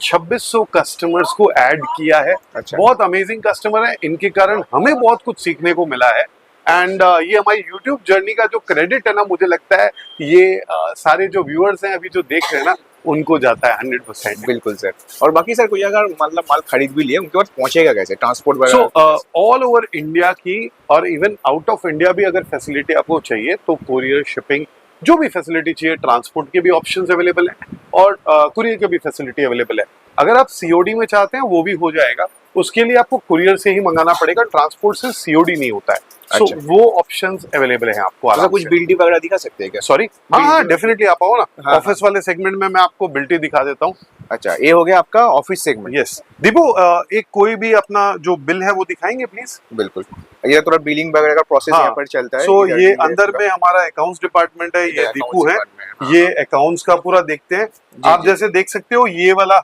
[SPEAKER 2] 2600 कस्टमर्स को ऐड किया है।
[SPEAKER 1] अच्छा।
[SPEAKER 2] बहुत अमेजिंग कस्टमर है, इनके कारण हमें बहुत कुछ सीखने को मिला है। एंड ये हमारी यूट्यूब जर्नी का जो क्रेडिट है ना, मुझे लगता है ये सारे जो व्यूअर्स हैं अभी जो देख रहे हैं ना, उनको जाता है 100%।
[SPEAKER 1] बिल्कुल सर। और बाकी सर कोई अगर मतलब माल खरीद भी लिए, उनके बाद पहुंचेगा कैसे, ट्रांसपोर्ट
[SPEAKER 2] सो
[SPEAKER 1] वगैरह?
[SPEAKER 2] ऑल ओवर इंडिया की और इवन आउट ऑफ इंडिया भी अगर फैसिलिटी आपको चाहिए तो कोरियर, शिपिंग, जो भी फैसिलिटी चाहिए, ट्रांसपोर्ट के भी ऑप्शंस अवेलेबल हैं और कुरियर की भी फैसिलिटी अवेलेबल है। अगर आप COD में चाहते हैं वो भी हो जाएगा, उसके लिए आपको कुरियर से ही मंगाना पड़ेगा, ट्रांसपोर्ट से सीओडी नहीं होता है। सो
[SPEAKER 1] अच्छा।
[SPEAKER 2] वो ऑप्शंस अवेलेबल है आपको
[SPEAKER 1] मतलब
[SPEAKER 2] आराम
[SPEAKER 1] कुछ
[SPEAKER 2] से।
[SPEAKER 1] बिल्डी वगैरह दिखा सकते हैं क्या?
[SPEAKER 2] सॉरी, हाँ हाँ
[SPEAKER 1] बिल्टी-
[SPEAKER 2] डेफिनेटली आप आओ ना,
[SPEAKER 1] हाँ,
[SPEAKER 2] ऑफिस वाले सेगमेंट में मैं आपको बिल्टी दिखा देता हूँ।
[SPEAKER 1] अच्छा, ये हो गया आपका ऑफिस सेगमेंट।
[SPEAKER 2] यस दीपू, एक कोई भी अपना जो बिल है वो दिखाएंगे प्लीज।
[SPEAKER 1] बिल्कुल, ये थोड़ा बिलिंग वगैरह का प्रोसेस यहाँ पर चलता है।
[SPEAKER 2] सो
[SPEAKER 1] इधर
[SPEAKER 2] ये
[SPEAKER 1] भी है
[SPEAKER 2] अंदर
[SPEAKER 1] पूरा।
[SPEAKER 2] में हमारा अकाउंट्स डिपार्टमेंट है,
[SPEAKER 1] इधर
[SPEAKER 2] ये
[SPEAKER 1] accounts
[SPEAKER 2] दीपू है,
[SPEAKER 1] department है, हाँ।
[SPEAKER 2] ये अकाउंट्स का पूरा देखते हैं। आप
[SPEAKER 1] जी।
[SPEAKER 2] जैसे देख सकते हो ये वाला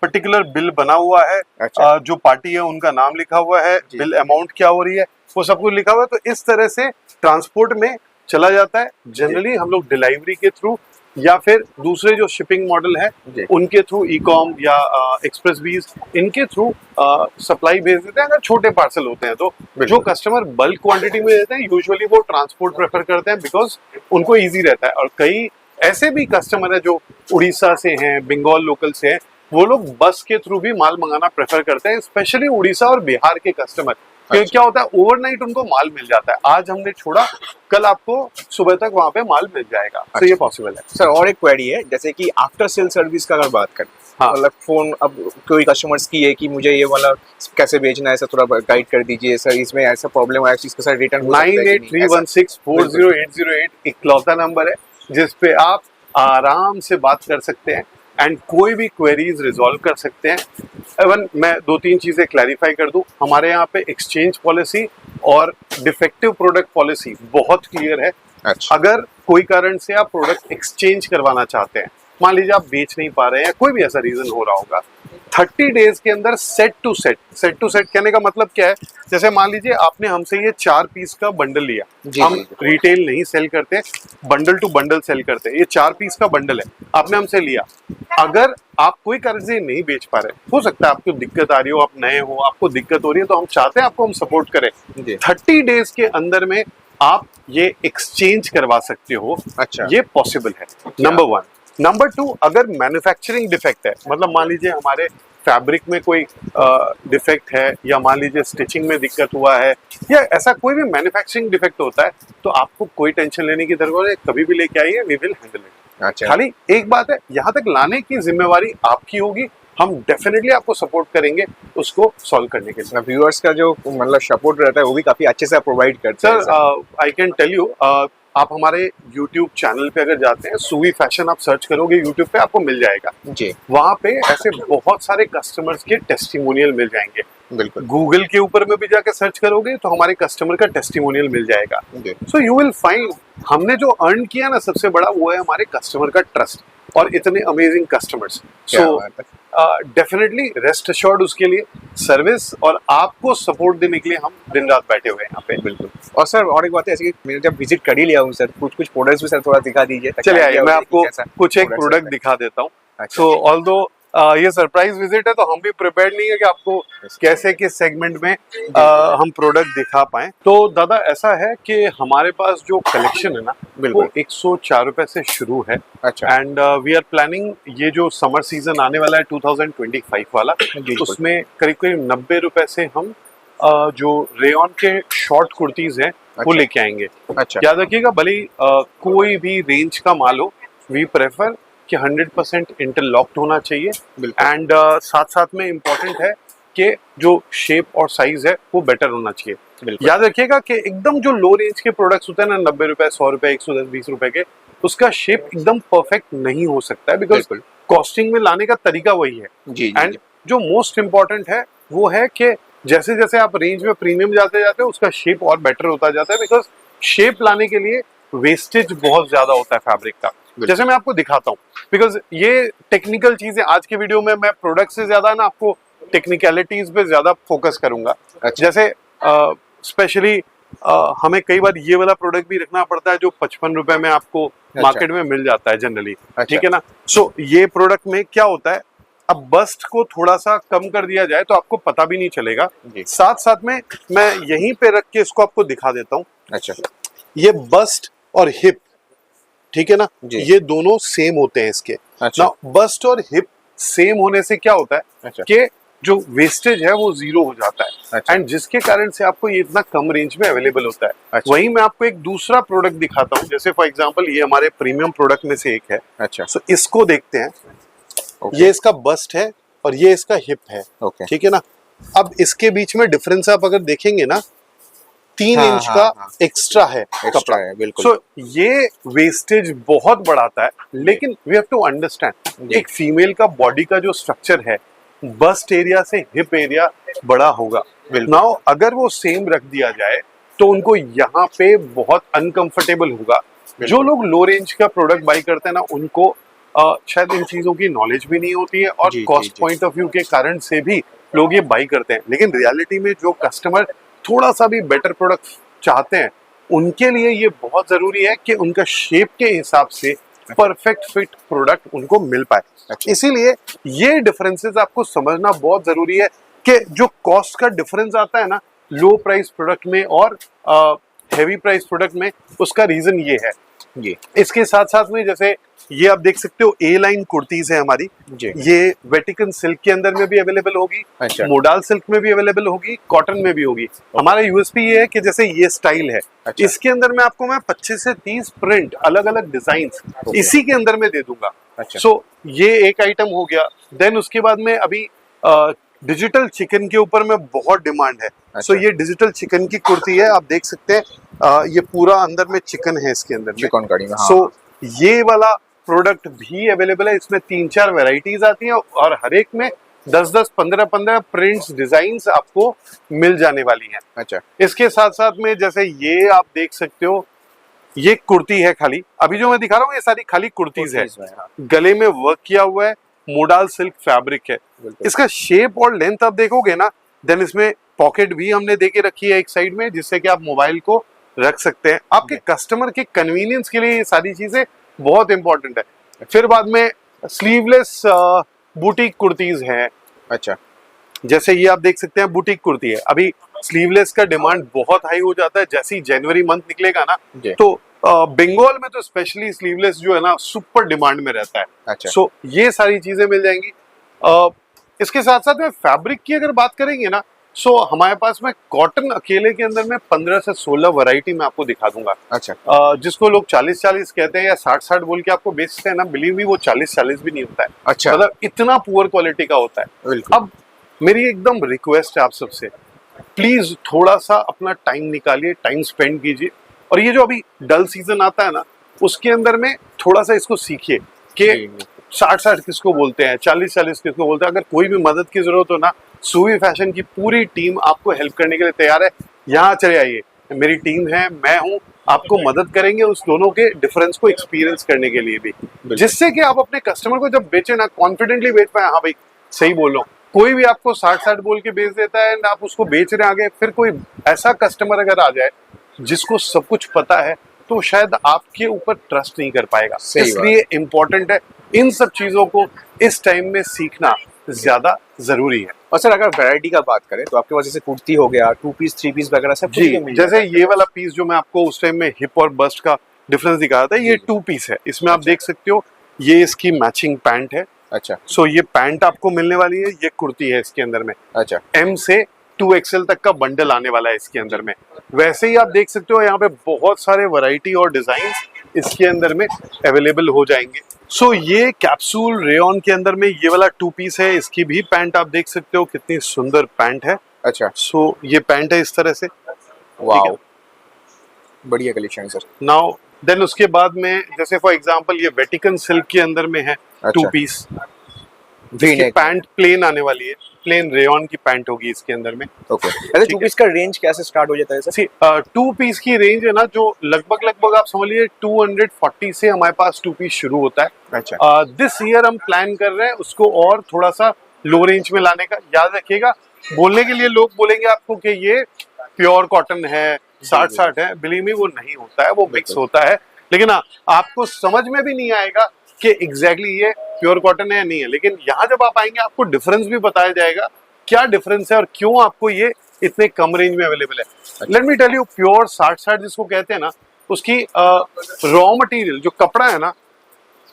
[SPEAKER 2] पर्टिकुलर बिल बना हुआ है,
[SPEAKER 1] अच्छा।
[SPEAKER 2] जो पार्टी है उनका नाम लिखा हुआ है,
[SPEAKER 1] जी।
[SPEAKER 2] बिल अमाउंट क्या हो रही है वो सब कुछ लिखा हुआ है। तो इस तरह से ट्रांसपोर्ट में चला जाता है। जनरली हम लोग डिलीवरी के थ्रू या फिर दूसरे जो शिपिंग मॉडल है
[SPEAKER 1] जी।
[SPEAKER 2] उनके थ्रू, ई कॉम या एक्सप्रेस वीज, इनके थ्रू सप्लाई भेज देते हैं। अगर छोटे पार्सल होते हैं तो जो कस्टमर बल्क क्वांटिटी में देते हैं यूजुअली वो ट्रांसपोर्ट प्रेफर करते हैं, बिकॉज उनको इजी रहता है। और कई ऐसे भी कस्टमर है जो उड़ीसा से हैं, बंगाल लोकल से हैं, वो लोग बस के थ्रू भी माल मंगाना प्रेफर करते हैं, स्पेशली उड़ीसा और बिहार के कस्टमर। क्योंकि क्या होता है, ओवरनाइट उनको माल मिल जाता है। आज हमने छोड़ा, कल आपको सुबह तक वहां पे माल मिल जाएगा। तो ये पॉसिबल है।
[SPEAKER 1] सर और एक क्वेरी है, जैसे कि आफ्टर सेल सर्विस का अगर बात करें,
[SPEAKER 2] हाँ।
[SPEAKER 1] मतलब फोन अब कोई कस्टमर्स की है कि मुझे ये वाला कैसे बेचना है, सर थोड़ा गाइड कर दीजिए सर, इसमें ऐसा प्रॉब्लम आया, इसका सर रिटर्न हो सकता है कि नहीं?
[SPEAKER 2] 9831640808 इकलौता नंबर है जिस पे आप आराम से बात कर सकते हैं एंड कोई भी क्वेरीज रिजॉल्व कर सकते हैं। इवन मैं 2-3 चीजें क्लैरिफाई कर दूं, हमारे यहाँ पे एक्सचेंज पॉलिसी और डिफेक्टिव प्रोडक्ट पॉलिसी बहुत क्लियर है।
[SPEAKER 1] अच्छा।
[SPEAKER 2] अगर कोई कारण से आप प्रोडक्ट एक्सचेंज करवाना चाहते हैं, मान लीजिए आप बेच नहीं पा रहे हैं, कोई भी ऐसा रीजन हो रहा होगा, 30 डेज के अंदर सेट टू सेट कहने का मतलब क्या है, जैसे मान लीजिए आपने हमसे ये 4 पीस का बंडल लिया,
[SPEAKER 1] जी,
[SPEAKER 2] हम
[SPEAKER 1] जी।
[SPEAKER 2] रिटेल नहीं सेल करते, बंडल टू बंडल सेल करते हैं। ये 4 पीस का बंडल है, आपने हमसे लिया। अगर आप कोई कारण से नहीं बेच पा रहे, हो सकता है आपको दिक्कत आ रही हो, आप नए हो, आपको दिक्कत हो रही है, तो हम चाहते हैं आपको हम सपोर्ट करें।
[SPEAKER 1] जी।
[SPEAKER 2] 30 डेज के अंदर में आप ये एक्सचेंज करवा सकते हो।
[SPEAKER 1] अच्छा।
[SPEAKER 2] ये पॉसिबल है, नंबर 1। नंबर 2, अगर मैन्युफैक्चरिंग डिफेक्ट है, मतलब मान लीजिए हमारे फैब्रिक में कोई डिफेक्ट है, या मान लीजिए स्टिचिंग में दिक्कत हुआ है, या ऐसा कोई भी मैन्युफैक्चरिंग डिफेक्ट होता है, तो आपको कोई टेंशन लेने की जरूरत है, कभी भी लेके आइए, वी विल हैंडल इट।
[SPEAKER 1] अच्छा।
[SPEAKER 2] खाली एक बात है, यहाँ तक लाने की जिम्मेवारी आपकी होगी, हम डेफिनेटली आपको सपोर्ट करेंगे उसको सॉल्व करने के लिए।
[SPEAKER 1] व्यूअर्स का जो मतलब सपोर्ट रहता है वो भी काफी अच्छे से प्रोवाइड करते हैं
[SPEAKER 2] sir I can tell you, आप हमारे YouTube चैनल पे अगर जाते हैं, सुवी फैशन आप सर्च करोगे YouTube पे, आपको मिल जाएगा।
[SPEAKER 1] जी।
[SPEAKER 2] वहां पे ऐसे बहुत सारे कस्टमर्स के टेस्टिमोनियल मिल जाएंगे।
[SPEAKER 1] बिल्कुल।
[SPEAKER 2] गूगल के ऊपर में भी जाके सर्च करोगे तो हमारे कस्टमर का टेस्टिमोनियल मिल जाएगा।
[SPEAKER 1] जी।
[SPEAKER 2] सो यू विल फाइंड, हमने जो अर्न किया ना सबसे बड़ा, वो है हमारे कस्टमर का ट्रस्ट और इतने amazing customers. So definitely rest assured उसके लिए सर्विस और आपको सपोर्ट देने के लिए हम दिन रात बैठे हुए हैं यहाँ पे।
[SPEAKER 1] बिल्कुल। और सर और एक बात है, ऐसे कि मैंने जब विजिट कर ही लिया हूँ सर, कुछ प्रोडक्ट्स भी सर थोड़ा दिखा दीजिए।
[SPEAKER 2] चलिए आइए, मैं आपको कुछ एक प्रोडक्ट दिखा देता हूँ।
[SPEAKER 1] अच्छा।
[SPEAKER 2] सो ऑल्दो ये सरप्राइज विजिट है, तो हम भी प्रिपेयर्ड नहीं है कि आपको कैसे किस सेगमेंट में हम प्रोडक्ट दिखा पाए। तो दादा ऐसा है कि हमारे पास जो कलेक्शन है ना, वो 104 रुपए से शुरू है।
[SPEAKER 1] अच्छा।
[SPEAKER 2] एंड वी आर प्लानिंग, ये जो समर सीजन आने वाला है 2025 वाला, उसमें करीब करीब 90 रुपए से हम जो रेयन के शॉर्ट कुर्तीज हैं वो लेके आएंगे।
[SPEAKER 1] अच्छा।
[SPEAKER 2] याद रखिएगा, भले ही कोई भी रेंज का माल हो, वी प्रेफर कि 100% इंटरलॉक्ड होना चाहिए। एंड साथ साथ में इम्पोर्टेंट है कि जो शेप और साइज है वो बेटर होना चाहिए। याद रखिएगा कि एकदम जो लो रेंज के प्रोडक्ट्स होते हैं ना, 90 रुपए, 100 रुपए, 110-20 रुपए के, उसका शेप एकदम परफेक्ट नहीं हो सकता है, बिकॉज कॉस्टिंग में लाने का तरीका वही है।
[SPEAKER 1] जी।
[SPEAKER 2] एंड जो मोस्ट इम्पोर्टेंट है वो है कि जैसे जैसे आप रेंज में प्रीमियम जाते जाते हो, उसका शेप और बेटर होता जाता है, बिकॉज शेप लाने के लिए वेस्टेज बहुत ज्यादा होता है फैब्रिक का। जैसे मैं आपको दिखाता हूँ, बिकॉज ये टेक्निकल चीज है। आज के वीडियो में मैं प्रोडक्ट से ज्यादा ना आपको टेक्निकलिटीज पे ज्यादा फोकस करूंगा। जैसे स्पेशली हमें कई बार ये वाला प्रोडक्ट भी रखना पड़ता है जो 55 रुपए में आपको मार्केट में मिल जाता है जनरली। ठीक है ना। सो ये प्रोडक्ट में क्या होता है, अब बस्ट को थोड़ा सा कम कर दिया जाए तो आपको पता भी नहीं चलेगा। साथ साथ में मैं यहीं पे रख के इसको आपको दिखा देता हूँ।
[SPEAKER 1] अच्छा।
[SPEAKER 2] ये बस्ट और हिप, ठीक है ना, ये दोनों सेम होते हैं इसके।
[SPEAKER 1] अच्छा।
[SPEAKER 2] ना बस्ट और हिप सेम होने से क्या होता है कि जो वेस्टेज है वो 0 हो जाता है। एंड जिसके कारण से आपको ये इतना कम रेंज में अवेलेबल होता है। वहीं मैं आपको एक दूसरा प्रोडक्ट दिखाता हूँ, जैसे फॉर एग्जांपल ये हमारे प्रीमियम प्रोडक्ट में से एक है।
[SPEAKER 1] अच्छा।
[SPEAKER 2] सो इसको देखते हैं। ये इसका बस्ट है और ये इसका हिप है। ठीक है ना। अब इसके बीच में डिफरेंस आप अगर देखेंगे ना, 3
[SPEAKER 1] हाँ,
[SPEAKER 2] इंच
[SPEAKER 1] हाँ,
[SPEAKER 2] का
[SPEAKER 1] हाँ।
[SPEAKER 2] एक्स्ट्रा है
[SPEAKER 1] एक्स्ट्रा
[SPEAKER 2] कपड़ा
[SPEAKER 1] है, बिल्कुल।
[SPEAKER 2] सो ये वेस्टेज बहुत बढ़ाता है, लेकिन वी हैव टू अंडरस्टैंड
[SPEAKER 1] जी।
[SPEAKER 2] एक फीमेल का बॉडी का जो स्ट्रक्चर है, बस्ट एरिया से हिप एरिया बड़ा होगा।
[SPEAKER 1] बिल्कुल।
[SPEAKER 2] नाउ अगर वो सेम रख दिया जाए तो उनको यहाँ पे बहुत अनकंफर्टेबल होगा। जो लोग लो रेंज का प्रोडक्ट बाई करते हैं ना, उनको शायद इन चीजों की नॉलेज भी नहीं होती है और
[SPEAKER 1] जी, जी,
[SPEAKER 2] कॉस्ट
[SPEAKER 1] जी।
[SPEAKER 2] पॉइंट ऑफ व्यू के कारण से भी लोग ये बाई करते हैं, लेकिन रियलिटी में जो कस्टमर थोड़ा सा भी बेटर प्रोडक्ट चाहते हैं, उनके लिए ये बहुत जरूरी है कि उनका शेप के हिसाब से परफेक्ट फिट प्रोडक्ट उनको मिल पाए।
[SPEAKER 1] अच्छा।
[SPEAKER 2] इसीलिए ये डिफरेंसेस आपको समझना बहुत जरूरी है कि जो कॉस्ट का डिफरेंस आता है ना लो प्राइस प्रोडक्ट में और हेवी प्राइस प्रोडक्ट में, उसका रीजन ये है।
[SPEAKER 1] जी
[SPEAKER 2] इसके साथ साथ में जैसे ये आप देख सकते हो ए लाइन कुर्तीज है हमारी,
[SPEAKER 1] जी।
[SPEAKER 2] ये वेटिकन सिल्क के अंदर में भी अवेलेबल होगी,
[SPEAKER 1] अच्छा।
[SPEAKER 2] मोडाल सिल्क में भी अवेलेबल होगी, कॉटन में भी होगी। हमारा यूएसपी ये है कि जैसे ये स्टाइल है,
[SPEAKER 1] अच्छा।
[SPEAKER 2] इसके अंदर में आपको मैं 25 से 30 प्रिंट अलग अलग डिजाइन इसी के अंदर में दे दूंगा।
[SPEAKER 1] अच्छा।
[SPEAKER 2] सो ये एक आइटम हो गया। देन उसके बाद में अभी डिजिटल चिकन के ऊपर में बहुत डिमांड है। सो
[SPEAKER 1] अच्छा।
[SPEAKER 2] ये डिजिटल चिकन की कुर्ती है, आप देख सकते हैं ये पूरा अंदर में चिकन है इसके अंदर में।
[SPEAKER 1] चिकन कड़ी में, हाँ।
[SPEAKER 2] सो ये वाला प्रोडक्ट भी अवेलेबल है, इसमें 3-4 वैरायटीज आती हैं और हर एक में 10-10, 15-15 प्रिंट्स डिजाइन्स आपको मिल जाने वाली हैं।
[SPEAKER 1] अच्छा।
[SPEAKER 2] इसके साथ साथ में जैसे ये आप देख सकते हो, ये कुर्ती है खाली, अभी जो मैं दिखा रहा हूँ ये सारी खाली कुर्तीज है।
[SPEAKER 1] हाँ।
[SPEAKER 2] गले में वर्क किया हुआ है, मोडाल सिल्क फैब्रिक है।
[SPEAKER 1] बिल्कुल।
[SPEAKER 2] इसका शेप और लेंथ आप देखोगे ना, देन इसमें पॉकेट भी हमने देके रखी है एक साइड में, जिससे कि आप मोबाइल को रख सकते हैं। आपके कस्टमर के कन्वीनियंस के लिए ये सारी चीजें बहुत इंपॉर्टेंट है। फिर बाद में स्लीवलेस बुटीक कुर्तीज हैं।
[SPEAKER 1] अच्छा।
[SPEAKER 2] जैसे ये आप देख सकते हैं बुटीक कुर्ती है, अभी स्लीवलेस का डिमांड बहुत हाई हो जाता है। जैसे ही जनवरी मंथ निकलेगा ना,
[SPEAKER 1] जी।
[SPEAKER 2] तो बंगाल में तो स्पेशली स्लीवलेस जो है ना सुपर डिमांड में रहता है।
[SPEAKER 1] अच्छा।
[SPEAKER 2] सो ये सारी चीजें मिल जाएंगी। इसके साथ साथ में फैब्रिक की अगर बात करेंगे ना, सो हमारे पास में कॉटन अकेले के अंदर में 15 से 16 वैरायटी में आपको दिखा दूंगा।
[SPEAKER 1] अच्छा।
[SPEAKER 2] जिसको लोग 40-40 कहते हैं या 60-60 बोल के आपको बेचते हैं ना, बिलीव मी वो 40-40 भी नहीं होता है।
[SPEAKER 1] अच्छा।
[SPEAKER 2] मतलब इतना पुअर क्वालिटी का होता है।
[SPEAKER 1] बिल्कुल।
[SPEAKER 2] अब मेरी एकदम रिक्वेस्ट है आप सबसे, प्लीज थोड़ा सा अपना टाइम निकालिए, टाइम स्पेंड कीजिए, और ये जो अभी डल सीजन आता है ना, उसके अंदर में थोड़ा सा इसको सीखिए कि 60-60 किसको बोलते हैं, 40-40 किसको बोलते हैं। अगर कोई भी मदद की जरूरत हो ना, सूवी फैशन की पूरी टीम आपको हेल्प करने के लिए तैयार है। यहाँ चले आइए, मेरी टीम है, मैं हूँ, आपको मदद करेंगे उस दोनों के डिफरेंस को एक्सपीरियंस करने के लिए भी, जिससे कि आप अपने कस्टमर को जब बेचे ना कॉन्फिडेंटली बेच पाए। हाँ भाई सही बोल रहा हूँ, कोई भी आपको 60-60 बोल के बेच देता है, आप उसको बेच रहे आगे, फिर कोई ऐसा कस्टमर अगर आ जाए जिसको सब कुछ पता है, तो शायद आपके ऊपर ट्रस्ट नहीं कर पाएगा। इसलिए इम्पोर्टेंट है इन सब चीजों को इस टाइम में सीखना ज्यादा जरूरी है।
[SPEAKER 1] और सर अगर वैरायटी का बात करें तो आपके पास जैसे कुर्ती हो गया, 2 पीस 3 पीस वगैरह सब कुछ
[SPEAKER 2] जी,
[SPEAKER 1] मिल जाता
[SPEAKER 2] जैसे
[SPEAKER 1] है।
[SPEAKER 2] ये वाला पीस जो मैं आपको उस टाइम में हिप और बस्ट का डिफरेंस दिखा रहा था, ये 2 पीस है। इसमें आप देख सकते हो ये इसकी मैचिंग पैंट है।
[SPEAKER 1] अच्छा।
[SPEAKER 2] सो ये पैंट आपको मिलने वाली है, ये कुर्ती है इसके अंदर में।
[SPEAKER 1] अच्छा।
[SPEAKER 2] M से 2XL तक का बंडल आने वाला है इसके अंदर में। वैसे ही आप देख सकते हो यहाँ पे बहुत सारे वैरायटी और डिजाइन इसके अंदर में अवेलेबल हो जाएंगे। सो ये कैप्सूल रेयन के अंदर में ये वाला 2 पीस है, इसकी भी पैंट आप देख सकते हो, कितनी सुंदर पैंट है।
[SPEAKER 1] अच्छा।
[SPEAKER 2] सो ये पैंट है इस तरह से।
[SPEAKER 1] वाओ, बढ़िया कलेक्शन है सर।
[SPEAKER 2] नाउ देन उसके बाद में जैसे फॉर एग्जांपल ये वेटिकन सिल्क के अंदर में है 2 पीस। इसकी पैंट प्लेन आने वाली है, प्लेन रेयन की पैंट होगी इसके अंदर में।
[SPEAKER 1] ओके। अरे 2 पीस का रेंज कैसे स्टार्ट हो जाता है सर?
[SPEAKER 2] 2 पीस की रेंज है ना, जो लगभग आप समझ लीजिए 240 से हमारे पास 2 पीस शुरू होता है।
[SPEAKER 1] अच्छा।
[SPEAKER 2] दिस ईयर हम प्लान कर रहे हैं उसको और थोड़ा सा लो रेंज में लाने का। याद रखिएगा, बोलने के लिए लोग बोलेंगे आपको कि ये प्योर कॉटन है, 60-60 है, बिलीव मी वो नहीं होता है, वो मिक्स होता है। लेकिन हाँ, आपको समझ में भी नहीं आएगा कि एग्जैक्टली ये प्योर कॉटन है या नहीं है, लेकिन यहाँ जब आप आएंगे आपको डिफरेंस भी बताया जाएगा, क्या डिफरेंस है और क्यों आपको ये इतने कम रेंज में अवेलेबल है। Let me tell you, pure 60-60 जिसको कहते हैं ना, उसकी रॉ मटेरियल जो कपड़ा है ना,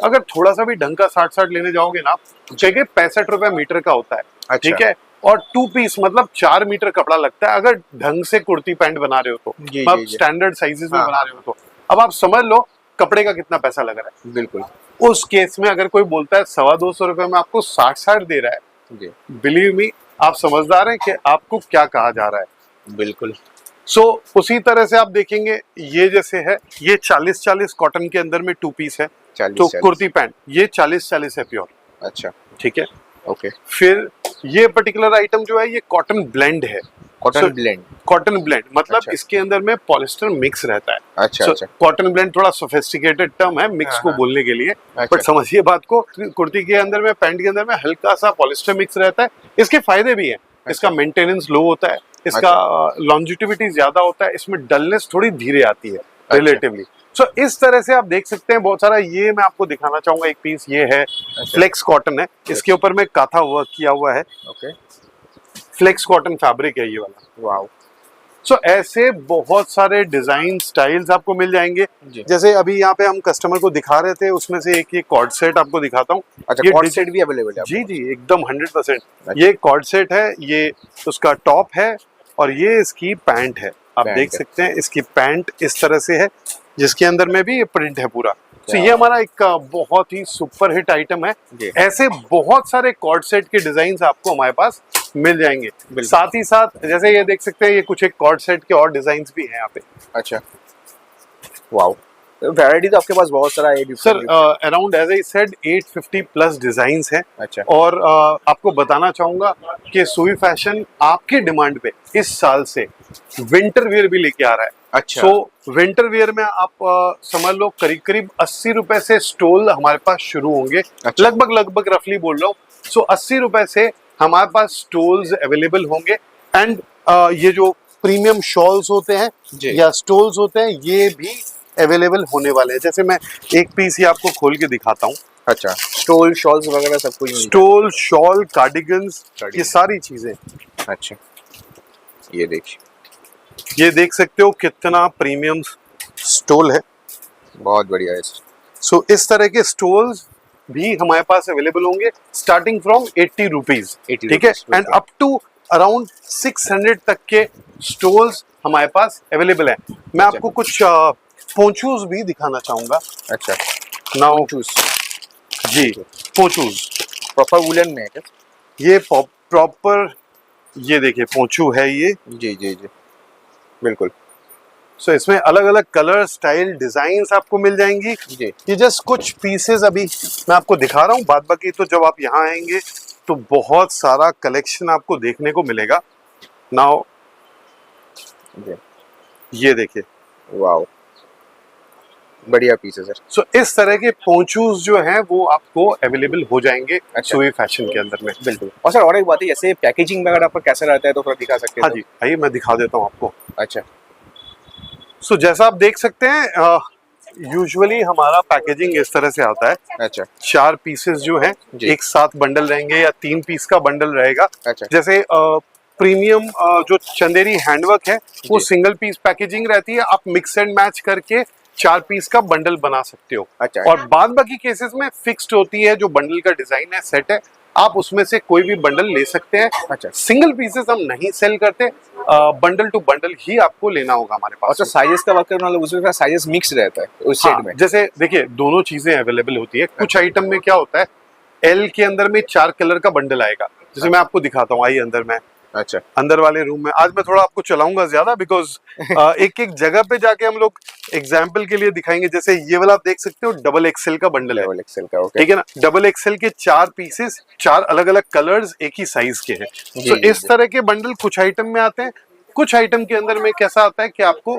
[SPEAKER 2] अगर थोड़ा सा भी ढंग का 60-60 लेने जाओगे ना, चाहिए 65 रुपए मीटर का होता है।
[SPEAKER 1] अच्छा।
[SPEAKER 2] ठीक है, और 2 पीस मतलब 4 मीटर कपड़ा लगता है अगर ढंग से कुर्ती पैंट बना रहे हो तो, मतलब स्टैंडर्ड साइजेस में बना रहे हो तो। अब आप समझ लो कपड़े का कितना पैसा लग रहा है।
[SPEAKER 1] बिल्कुल।
[SPEAKER 2] उस केस में अगर कोई बोलता है 225 रुपए में आपको 60-60 दे रहा है, बिलीव मी आप समझदार हैं कि आपको क्या कहा जा रहा है।
[SPEAKER 1] बिल्कुल।
[SPEAKER 2] सो उसी तरह से आप देखेंगे ये जैसे है, ये 40-40 कॉटन के अंदर में 2 पीस है।
[SPEAKER 1] 40
[SPEAKER 2] तो कुर्ती पैंट ये 40-40 है प्योर।
[SPEAKER 1] अच्छा,
[SPEAKER 2] ठीक है।
[SPEAKER 1] ओके।
[SPEAKER 2] फिर ये पर्टिकुलर आइटम जो है ये कॉटन ब्लेंड है।
[SPEAKER 1] Cotton blend.
[SPEAKER 2] कॉटन ब्लेंड मतलब
[SPEAKER 1] अच्छा।
[SPEAKER 2] इसके अंदर में पॉलिस्टर मिक्स रहता है।
[SPEAKER 1] अच्छा, अच्छा।
[SPEAKER 2] कॉटन ब्लेंड थोड़ा सोफिस्टिकेटेड टर्म है मिक्स
[SPEAKER 1] हाँ,
[SPEAKER 2] को
[SPEAKER 1] हाँ।
[SPEAKER 2] बोलने के लिए,
[SPEAKER 1] अच्छा।
[SPEAKER 2] बट समझिए बात को, कुर्ती के अंदर में, पैंट के अंदर में हल्का सा पॉलिस्टर मिक्स रहता है। इसके फायदे भी हैं। इसका मेंटेनेंस लो होता है, इसका लॉन्जिटिविटी ज्यादा होता है, इसमें डलनेस थोड़ी धीरे आती है रिलेटिवली। सो इस तरह से आप देख सकते हैं बहुत सारा। ये मैं आपको दिखाना चाहूंगा एक पीस, ये है फ्लेक्स कॉटन है, इसके ऊपर में काथा वर्क किया हुआ है।
[SPEAKER 1] ओके।
[SPEAKER 2] फ्लेक्स कॉटन फैब्रिक है ये वाला।
[SPEAKER 1] वाओ।
[SPEAKER 2] सो ऐसे बहुत सारे डिजाइन स्टाइल्स आपको मिल जाएंगे। जैसे अभी यहाँ पे हम कस्टमर को दिखा रहे थे, उसमें से एक ये कॉर्ड सेट आपको दिखाता हूँ।
[SPEAKER 1] अच्छा, कॉर्ड सेट भी अवेलेबल है?
[SPEAKER 2] जी जी, एकदम 100%। ये कॉर्ड सेट है, ये उसका टॉप है और ये इसकी पैंट है। आप देख सकते हैं इसकी पैंट इस तरह से है, जिसके अंदर में भी ये प्रिंट है पूरा। तो ये हमारा एक बहुत ही सुपर हिट आइटम है। ऐसे बहुत सारे कॉर्ड सेट के डिजाइन आपको हमारे पास मिल जाएंगे। साथ ही साथ जैसे ये देख सकते हैं, ये कुछ एक कॉर्ड सेट के और डिजाइन भी हैं यहाँ पे।
[SPEAKER 1] अच्छा, वाओ। वैरायटी तो आपके पास बहुत सारा है
[SPEAKER 2] sir. Around as I said 850 plus designs हैं।
[SPEAKER 1] अच्छा।
[SPEAKER 2] और आपको बताना चाहूंगा कि सुई फैशन आपकी डिमांड पे इस साल से विंटर वियर भी लेके आ रहा है।
[SPEAKER 1] अच्छा।
[SPEAKER 2] सो विंटर वियर में आप समझ लो करीब करीब 80 रुपए से स्टोल हमारे पास शुरू होंगे।
[SPEAKER 1] अच्छा।
[SPEAKER 2] लगभग रफली बोल रहा हूँ। सो 80 रुपए से हमारे पास स्टोल्स अवेलेबल होंगे। एंड ये जो प्रीमियम शॉल्स होते हैं या स्टोल्स होते हैं, ये भी अवेलेबल होने वाले हैं। जैसे मैं एक पीस ही आपको खोल के दिखाता हूँ।
[SPEAKER 1] अच्छा, स्टोल शॉल्स वगैरह सब कुछ?
[SPEAKER 2] स्टोल, शॉल, कार्डिगन्स, ये सारी चीजें।
[SPEAKER 1] अच्छा, ये देखिए,
[SPEAKER 2] ये देख सकते हो कितना प्रीमियम स्टोल है।
[SPEAKER 1] बहुत बढ़िया है।
[SPEAKER 2] सो इस तरह के स्टोल्स भी हमारे पास अवेलेबल होंगे स्टार्टिंग फ्रॉम 80 रुपीज। ठीक है। एंड अप टू अराउंड 600 तक के स्टोल्स हमारे पास अवेलेबल है। मैं आपको कुछ पोंचूज भी दिखाना चाहूंगा।
[SPEAKER 1] अच्छा,
[SPEAKER 2] नाउ जी, पोंचूज
[SPEAKER 1] प्रॉपर वुलन में है क्या?
[SPEAKER 2] ये प्रॉपर, ये देखिए पोंचू है ये।
[SPEAKER 1] जी जी जी, बिल्कुल।
[SPEAKER 2] सो इसमें अलग अलग कलर, स्टाइल, डिजाइन्स आपको मिल जाएंगी।
[SPEAKER 1] जी।
[SPEAKER 2] ये जस्ट कुछ पीसेस अभी मैं आपको दिखा रहा हूँ, बाद बाकी तो जब आप यहाँ आएंगे तो बहुत सारा कलेक्शन आपको देखने को मिलेगा। नाउ ये देखिए,
[SPEAKER 1] वाओ, बढ़िया पीस है सर।
[SPEAKER 2] सो इस तरह के पोंचूज जो हैं वो आपको अवेलेबल हो जाएंगे सुई फैशन के अंदर में।
[SPEAKER 1] बिल्कुल। और सर और एक बात है, जैसे पैकेजिंग वगैरह पर कैसा रहता है तो थोड़ा दिखा सकते हैं?
[SPEAKER 2] हाँ जी, आइए मैं दिखा देता हूँ आपको।
[SPEAKER 1] अच्छा।
[SPEAKER 2] सो जैसा आप देख सकते हैं, यूजुअली हमारा पैकेजिंग इस तरह से आता है।
[SPEAKER 1] अच्छा।
[SPEAKER 2] 4 पीसेस जो हैं एक साथ बंडल रहेंगे या 3 पीस का बंडल रहेगा।
[SPEAKER 1] अच्छा।
[SPEAKER 2] जैसे प्रीमियम जो चंदेरी हैंडवर्क है वो सिंगल पीस पैकेजिंग रहती है। आप मिक्स एंड मैच करके 4 पीस का बंडल बना सकते हो।
[SPEAKER 1] अच्छा।
[SPEAKER 2] और बाद बाकी केसेस में फिक्स्ड होती है, जो बंडल का डिजाइन है, सेट है, आप उसमें से कोई भी बंडल ले सकते हैं।
[SPEAKER 1] अच्छा।
[SPEAKER 2] सिंगल पीसेस हम नहीं सेल करते, बंडल टू बंडल ही आपको लेना होगा हमारे पास।
[SPEAKER 1] अच्छा, साइजेस का बात करें, उसमें साइजेस मिक्स रहता है उस सेट में?
[SPEAKER 2] जैसे देखिए दोनों चीजें अवेलेबल होती है। कुछ आइटम में क्या होता है, एल के अंदर में 4 कलर का बंडल आएगा। जैसे मैं आपको दिखाता हूँ, आइए अंदर में।
[SPEAKER 1] अच्छा।
[SPEAKER 2] अंदर वाले रूम में आज मैं थोड़ा आपको चलाऊंगा ज्यादा, बिकॉज एक एक जगह पे जाके हम लोग एग्जाम्पल के लिए दिखाएंगे। जैसे ये वाला आप देख सकते हो, डबल एक्सेल का बंडल है।
[SPEAKER 1] डबल एक्सेल का, ओके।
[SPEAKER 2] ठीक है ना। डबल एक्सेल के 4 पीसेस, 4 अलग अलग कलर्स, एक ही साइज के हैं। तो इस तरह के बंडल कुछ आइटम में आते हैं। कुछ आइटम के अंदर में कैसा आता है कि आपको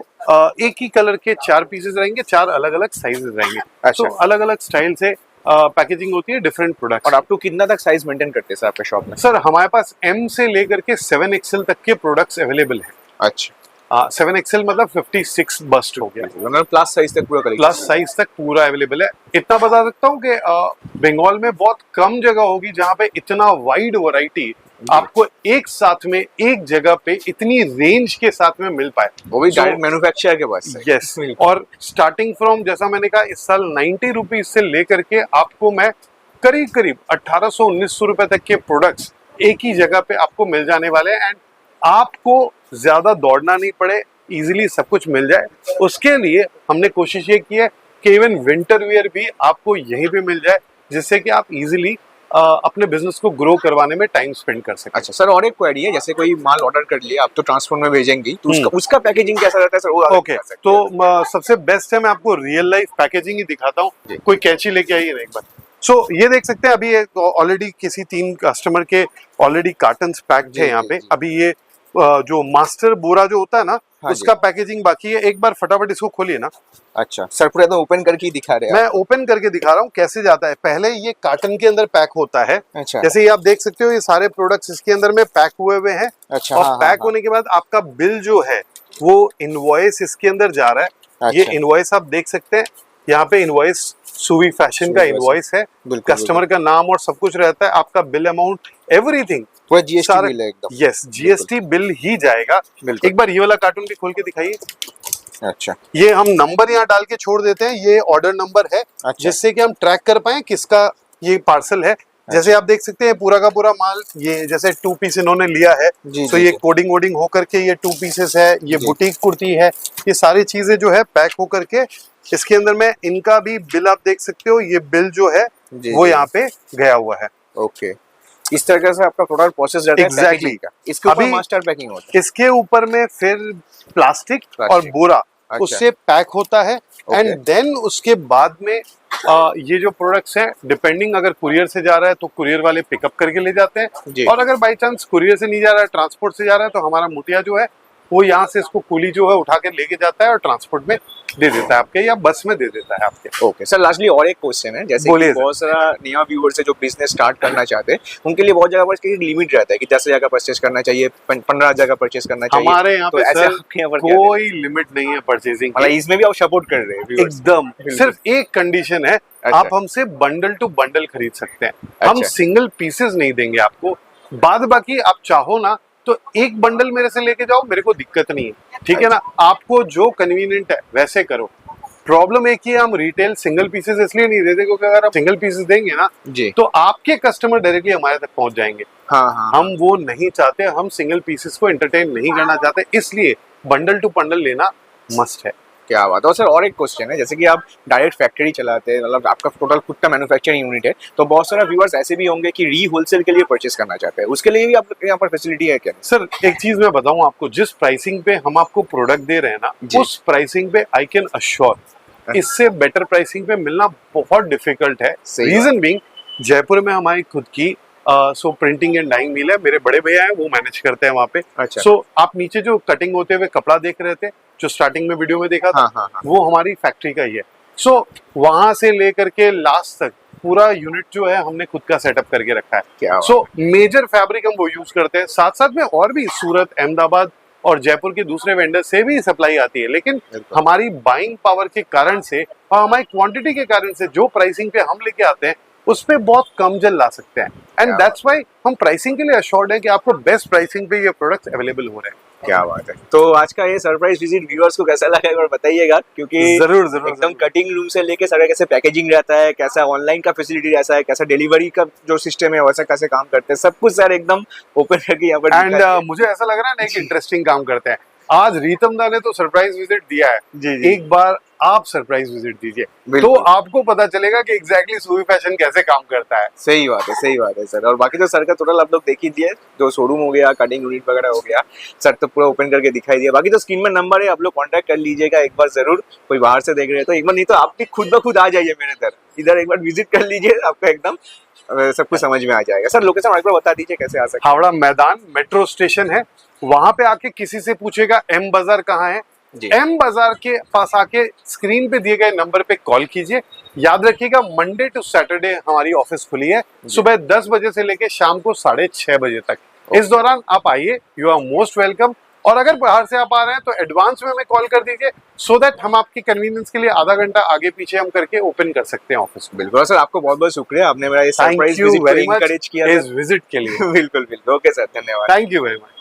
[SPEAKER 2] एक ही कलर के 4 पीसेस रहेंगे, 4 अलग अलग साइजेस रहेंगे।
[SPEAKER 1] अच्छा।
[SPEAKER 2] तो अलग अलग स्टाइल से पैकेजिंग होती है डिफरेंट प्रोडक्ट्स।
[SPEAKER 1] और आप तो कितना तक साइज मेंटेन करते हैं सर आपके शॉप में?
[SPEAKER 2] सर हमारे पास M से लेकर के 7 एक्सेल तक के प्रोडक्ट्स अवेलेबल हैं।
[SPEAKER 1] अच्छा।
[SPEAKER 2] 7 एक्सेल मतलब 56 बस्ट हो गया,
[SPEAKER 1] मतलब प्लस साइज तक पूरा करेंगे?
[SPEAKER 2] प्लस साइज तक पूरा अवेलेबल है। इतना बता सकता हूँ कि बंगाल में बहुत कम जगह होगी जहाँ पे इतना वाइड वैरायटी आपको एक साथ में एक जगह पे इतनी रेंज के साथ में मिल पाए,
[SPEAKER 1] वो भी डायरेक्ट मैन्युफैक्चरर के पास।
[SPEAKER 2] यस। और स्टार्टिंग फ्रॉम, जैसा मैंने कहा, इस साल 90 रुपीज से लेकर के आपको मैं करीब करीब 1800-1900 रुपए तक के प्रोडक्ट्स एक ही जगह पे आपको मिल जाने वाले हैं। एंड आपको ज्यादा दौड़ना नहीं पड़े, इजीली सब कुछ मिल जाए। उसके लिए हमने कोशिश ये की है कि इवन विंटर वियर भी आपको यहीं पे मिल जाए, जिससे कि आप इजीली अपने बिजनेस को ग्रो करवाने में टाइम स्पेंड कर सके।
[SPEAKER 1] अच्छा सर, और एक क्वेरी है, जैसे कोई माल ऑर्डर कर लिया, आप तो ट्रांसपोर्ट में भेजेंगी, तो उसका पैकेजिंग कैसा रहता है सर? वो
[SPEAKER 2] ओके, तो सबसे बेस्ट है, मैं आपको रियल लाइफ पैकेजिंग ही दिखाता हूँ। कोई कैंची लेके आइए ना एक बार। सो ये देख सकते हैं, अभी ऑलरेडी किसी 3 कस्टमर के ऑलरेडी कार्टन्स पैक्ड है यहाँ पे। अभी ये जो मास्टर बोरा जो होता है ना, उसका पैकेजिंग बाकी है। एक बार फटाफट इसको खोलिए ना।
[SPEAKER 1] अच्छा सर, पूरा तो ओपन करके ही दिखा रहे हैं?
[SPEAKER 2] मैं ओपन करके दिखा रहा हूँ कैसे जाता है। पहले ये कार्टन के अंदर पैक होता है।
[SPEAKER 1] अच्छा।
[SPEAKER 2] जैसे ये आप देख सकते हो, ये सारे प्रोडक्ट्स इसके अंदर में पैक हुए हैं।
[SPEAKER 1] अच्छा।
[SPEAKER 2] और पैक होने के बाद आपका बिल जो है वो इनवॉइस इसके अंदर जा रहा है।
[SPEAKER 1] अच्छा।
[SPEAKER 2] ये इनवॉइस आप देख सकते हैं, यहाँ पे इनवॉइस सुवी फैशन का इनवॉइस है, कस्टमर का नाम और सब कुछ रहता है, आपका बिल अमाउंट एवरीथिंग
[SPEAKER 1] पूरा जीएसटी बिल है एकदम।
[SPEAKER 2] यस, जीएसटी बिल ही जाएगा। एक बार ये वाला कार्टून भी खोल के दिखाइए।
[SPEAKER 1] अच्छा, ये
[SPEAKER 2] ये हम नंबर यहाँ डाल के छोड़ देते हैं, ये ऑर्डर नंबर है।
[SPEAKER 1] अच्छा।
[SPEAKER 2] जिससे कि हम ट्रैक कर पाए किसका ये पार्सल है। जैसे आप देख सकते हैं पूरा का पूरा माल, ये जैसे 2 पीस इन्होंने लिया है, तो ये कोडिंग वोडिंग होकर के ये 2 पीसेस है, ये बुटीक कुर्ती है, ये सारी चीजें जो है पैक होकर के इसके अंदर में, इनका भी बिल आप देख सकते हो। ये बिल जो है वो यहाँ पे गया हुआ है।
[SPEAKER 1] ओके, इस तरह से आपका टोटल प्रोसेस रहता है पैकेजिंग का। इसके ऊपर मास्टर पैकिंग होता है,
[SPEAKER 2] इसके ऊपर में फिर प्लास्टिक और बोरा उससे पैक होता है। एंड देन उसके बाद में ये जो प्रोडक्ट्स हैं, डिपेंडिंग अगर कुरियर से जा रहा है तो कुरियर वाले पिकअप करके ले जाते हैं, और अगर बाई चांस कुरियर से नहीं जा रहा है, ट्रांसपोर्ट से जा रहा है, तो हमारा मुटिया जो है वो यहाँ से इसको कुली जो है उठा के लेके जाता है और ट्रांसपोर्ट में दे देता है आपके, या बस में दे देता है आपके।
[SPEAKER 1] ओके सर, लास्टली और एक क्वेश्चन है, जैसे कि बहुत सारा नया व्यूअर्स है जो बिजनेस स्टार्ट करना चाहते हैं, उनके लिए बहुत जगह पर एक लिमिट रहता है कि 10,000 का परचेस करना चाहिए, 15,000 का परचेस करना चाहिए।
[SPEAKER 2] हमारे यहाँ
[SPEAKER 1] तो
[SPEAKER 2] पे
[SPEAKER 1] ऐसे
[SPEAKER 2] कोई लिमिट नहीं है परचेजिंग,
[SPEAKER 1] मतलब इसमें भी आप सपोर्ट कर रहे हैं
[SPEAKER 2] एकदम। सिर्फ एक कंडीशन है, आप हमसे बंडल टू बंडल खरीद सकते हैं, हम सिंगल पीसेस नहीं देंगे आपको। बाद बाकी आप चाहो ना तो एक बंडल मेरे से लेके जाओ, मेरे को दिक्कत नहीं है, ठीक है ना। आपको जो कन्वीनियंट है वैसे करो। प्रॉब्लम एक ही है, हम रिटेल सिंगल पीसेस इसलिए नहीं देते क्योंकि अगर आप सिंगल पीसेस देंगे ना तो आपके कस्टमर डायरेक्टली हमारे तक पहुंच जाएंगे। हम वो नहीं चाहते, हम सिंगल पीसेस को एंटरटेन नहीं करना चाहते, इसलिए बंडल टू बंडल लेना मस्ट है।
[SPEAKER 1] क्या बात है। और सर और एक क्वेश्चन है, जैसे कि आप डायरेक्ट फैक्ट्री चलाते हैं, मतलब आपका टोटल खुद का मैन्युफैक्चरिंग यूनिट है, तो बहुत सारे व्यूअर्स ऐसे भी होंगे कि री होलसेल के लिए परचेस करना चाहते हैं, उसके लिए भी आप यहाँ पर फैसिलिटी है क्या?
[SPEAKER 2] सर एक चीज मैं बताऊं आपको, जिस प्राइसिंग पे हम आपको प्रोडक्ट दे रहे हैं ना, उस प्राइसिंग पे आई कैन अश्योर इससे बेटर प्राइसिंग पे मिलना बहुत डिफिकल्ट है। रीजन बीइंग, जयपुर में हमारी खुद की सो प्रिंटिंग एंड डाइंग मिल है, मेरे बड़े भैया हैं वो मैनेज करते हैं वहाँ पे।
[SPEAKER 1] अच्छा।
[SPEAKER 2] सो आप नीचे जो कटिंग होते हुए कपड़ा देख रहे थे, जो स्टार्टिंग में वीडियो में देखा था, वो हमारी फैक्ट्री का ही है। सो वहां से लेकर के लास्ट तक पूरा यूनिट जो है हमने खुद का सेटअप करके रखा है। सो मेजर फैब्रिक हम वो यूज करते हैं, साथ साथ में और भी सूरत, अहमदाबाद और जयपुर के दूसरे वेंडर से भी सप्लाई आती है, लेकिन हमारी बाइंग पावर के कारण से और हमारी क्वांटिटी के कारण से जो प्राइसिंग पे हम लेके आते हैं उस पे बहुत कम जल ला सकते हैं। एंड दैट्स व्हाई हम प्राइसिंग के लिए अश्योर्ड है कि आपको बेस्ट प्राइसिंग पे ये प्रोडक्ट्स अवेलेबल हो रहे हैं।
[SPEAKER 1] क्या बात है। तो आज का ये सरप्राइज विजिट व्यूअर्स को कैसा लगा एक बार बताइएगा, क्योंकि
[SPEAKER 2] जरूर
[SPEAKER 1] एकदम कटिंग रूम से लेके सारा कैसे पैकेजिंग रहता है, कैसा ऑनलाइन का फैसिलिटी रहता है, कैसा डिलीवरी का जो सिस्टम है वैसा कैसे काम करते हैं, सब कुछ सर एकदम ओपन करके यहाँ पर।
[SPEAKER 2] एंड मुझे ऐसा लग रहा है ना एक इंटरेस्टिंग काम करते हैं। आज रीतम दा ने तो सरप्राइज विजिट दिया है, एक बार आप सरप्राइज विजिट दीजिए, तो आपको पता चलेगा कि एग्जैक्टली सूवी फैशन कैसे काम करता है।
[SPEAKER 1] सही बात है सर। और बाकी तो सर का टोटल आप लोग देख ही दिए, जो शोरूम हो गया, कटिंग यूनिट वगैरह हो गया, सर तो पूरा ओपन करके दिखाई दिया। बाकी तो स्क्रीन में नंबर है, आप लोग कांटेक्ट कर लीजिएगा एक बार जरूर। कोई बाहर से देख रहे हैं तो एक बार, नहीं तो आप भी खुद ब खुद आ जाइए मेरे इधर एक बार विजिट कर लीजिए, आपको एकदम सब कुछ समझ में आ जाएगा। सर लोकेशन एक बार बता दीजिए कैसे आ सकते हैं?
[SPEAKER 2] हावड़ा मैदान मेट्रो स्टेशन है, वहां पे आके किसी से पूछेगा एम बाजार कहाँ है, एम बाजार के पास आके स्क्रीन पे दिए गए नंबर पे कॉल कीजिए। याद रखिएगा मंडे टू सैटरडे हमारी ऑफिस खुली है, सुबह 10 बजे से लेके शाम को 6:30 बजे तक। इस दौरान आप आइए, यू आर मोस्ट वेलकम। और अगर बाहर से आप आ रहे हैं तो एडवांस में हमें कॉल कर दीजिए, सो दैट हम आपकी कन्वीनियंस के लिए आधा घंटा आगे पीछे हम करके ओपन कर सकते हैं ऑफिस।
[SPEAKER 1] बिल्कुल सर, आपको बहुत बहुत शुक्रिया, आपने मेरा ये सरप्राइज विजिट को एनकरेज किया
[SPEAKER 2] इस विजिट के लिए।
[SPEAKER 1] बिल्कुल ओके सर, धन्यवाद।
[SPEAKER 2] Thank you very much.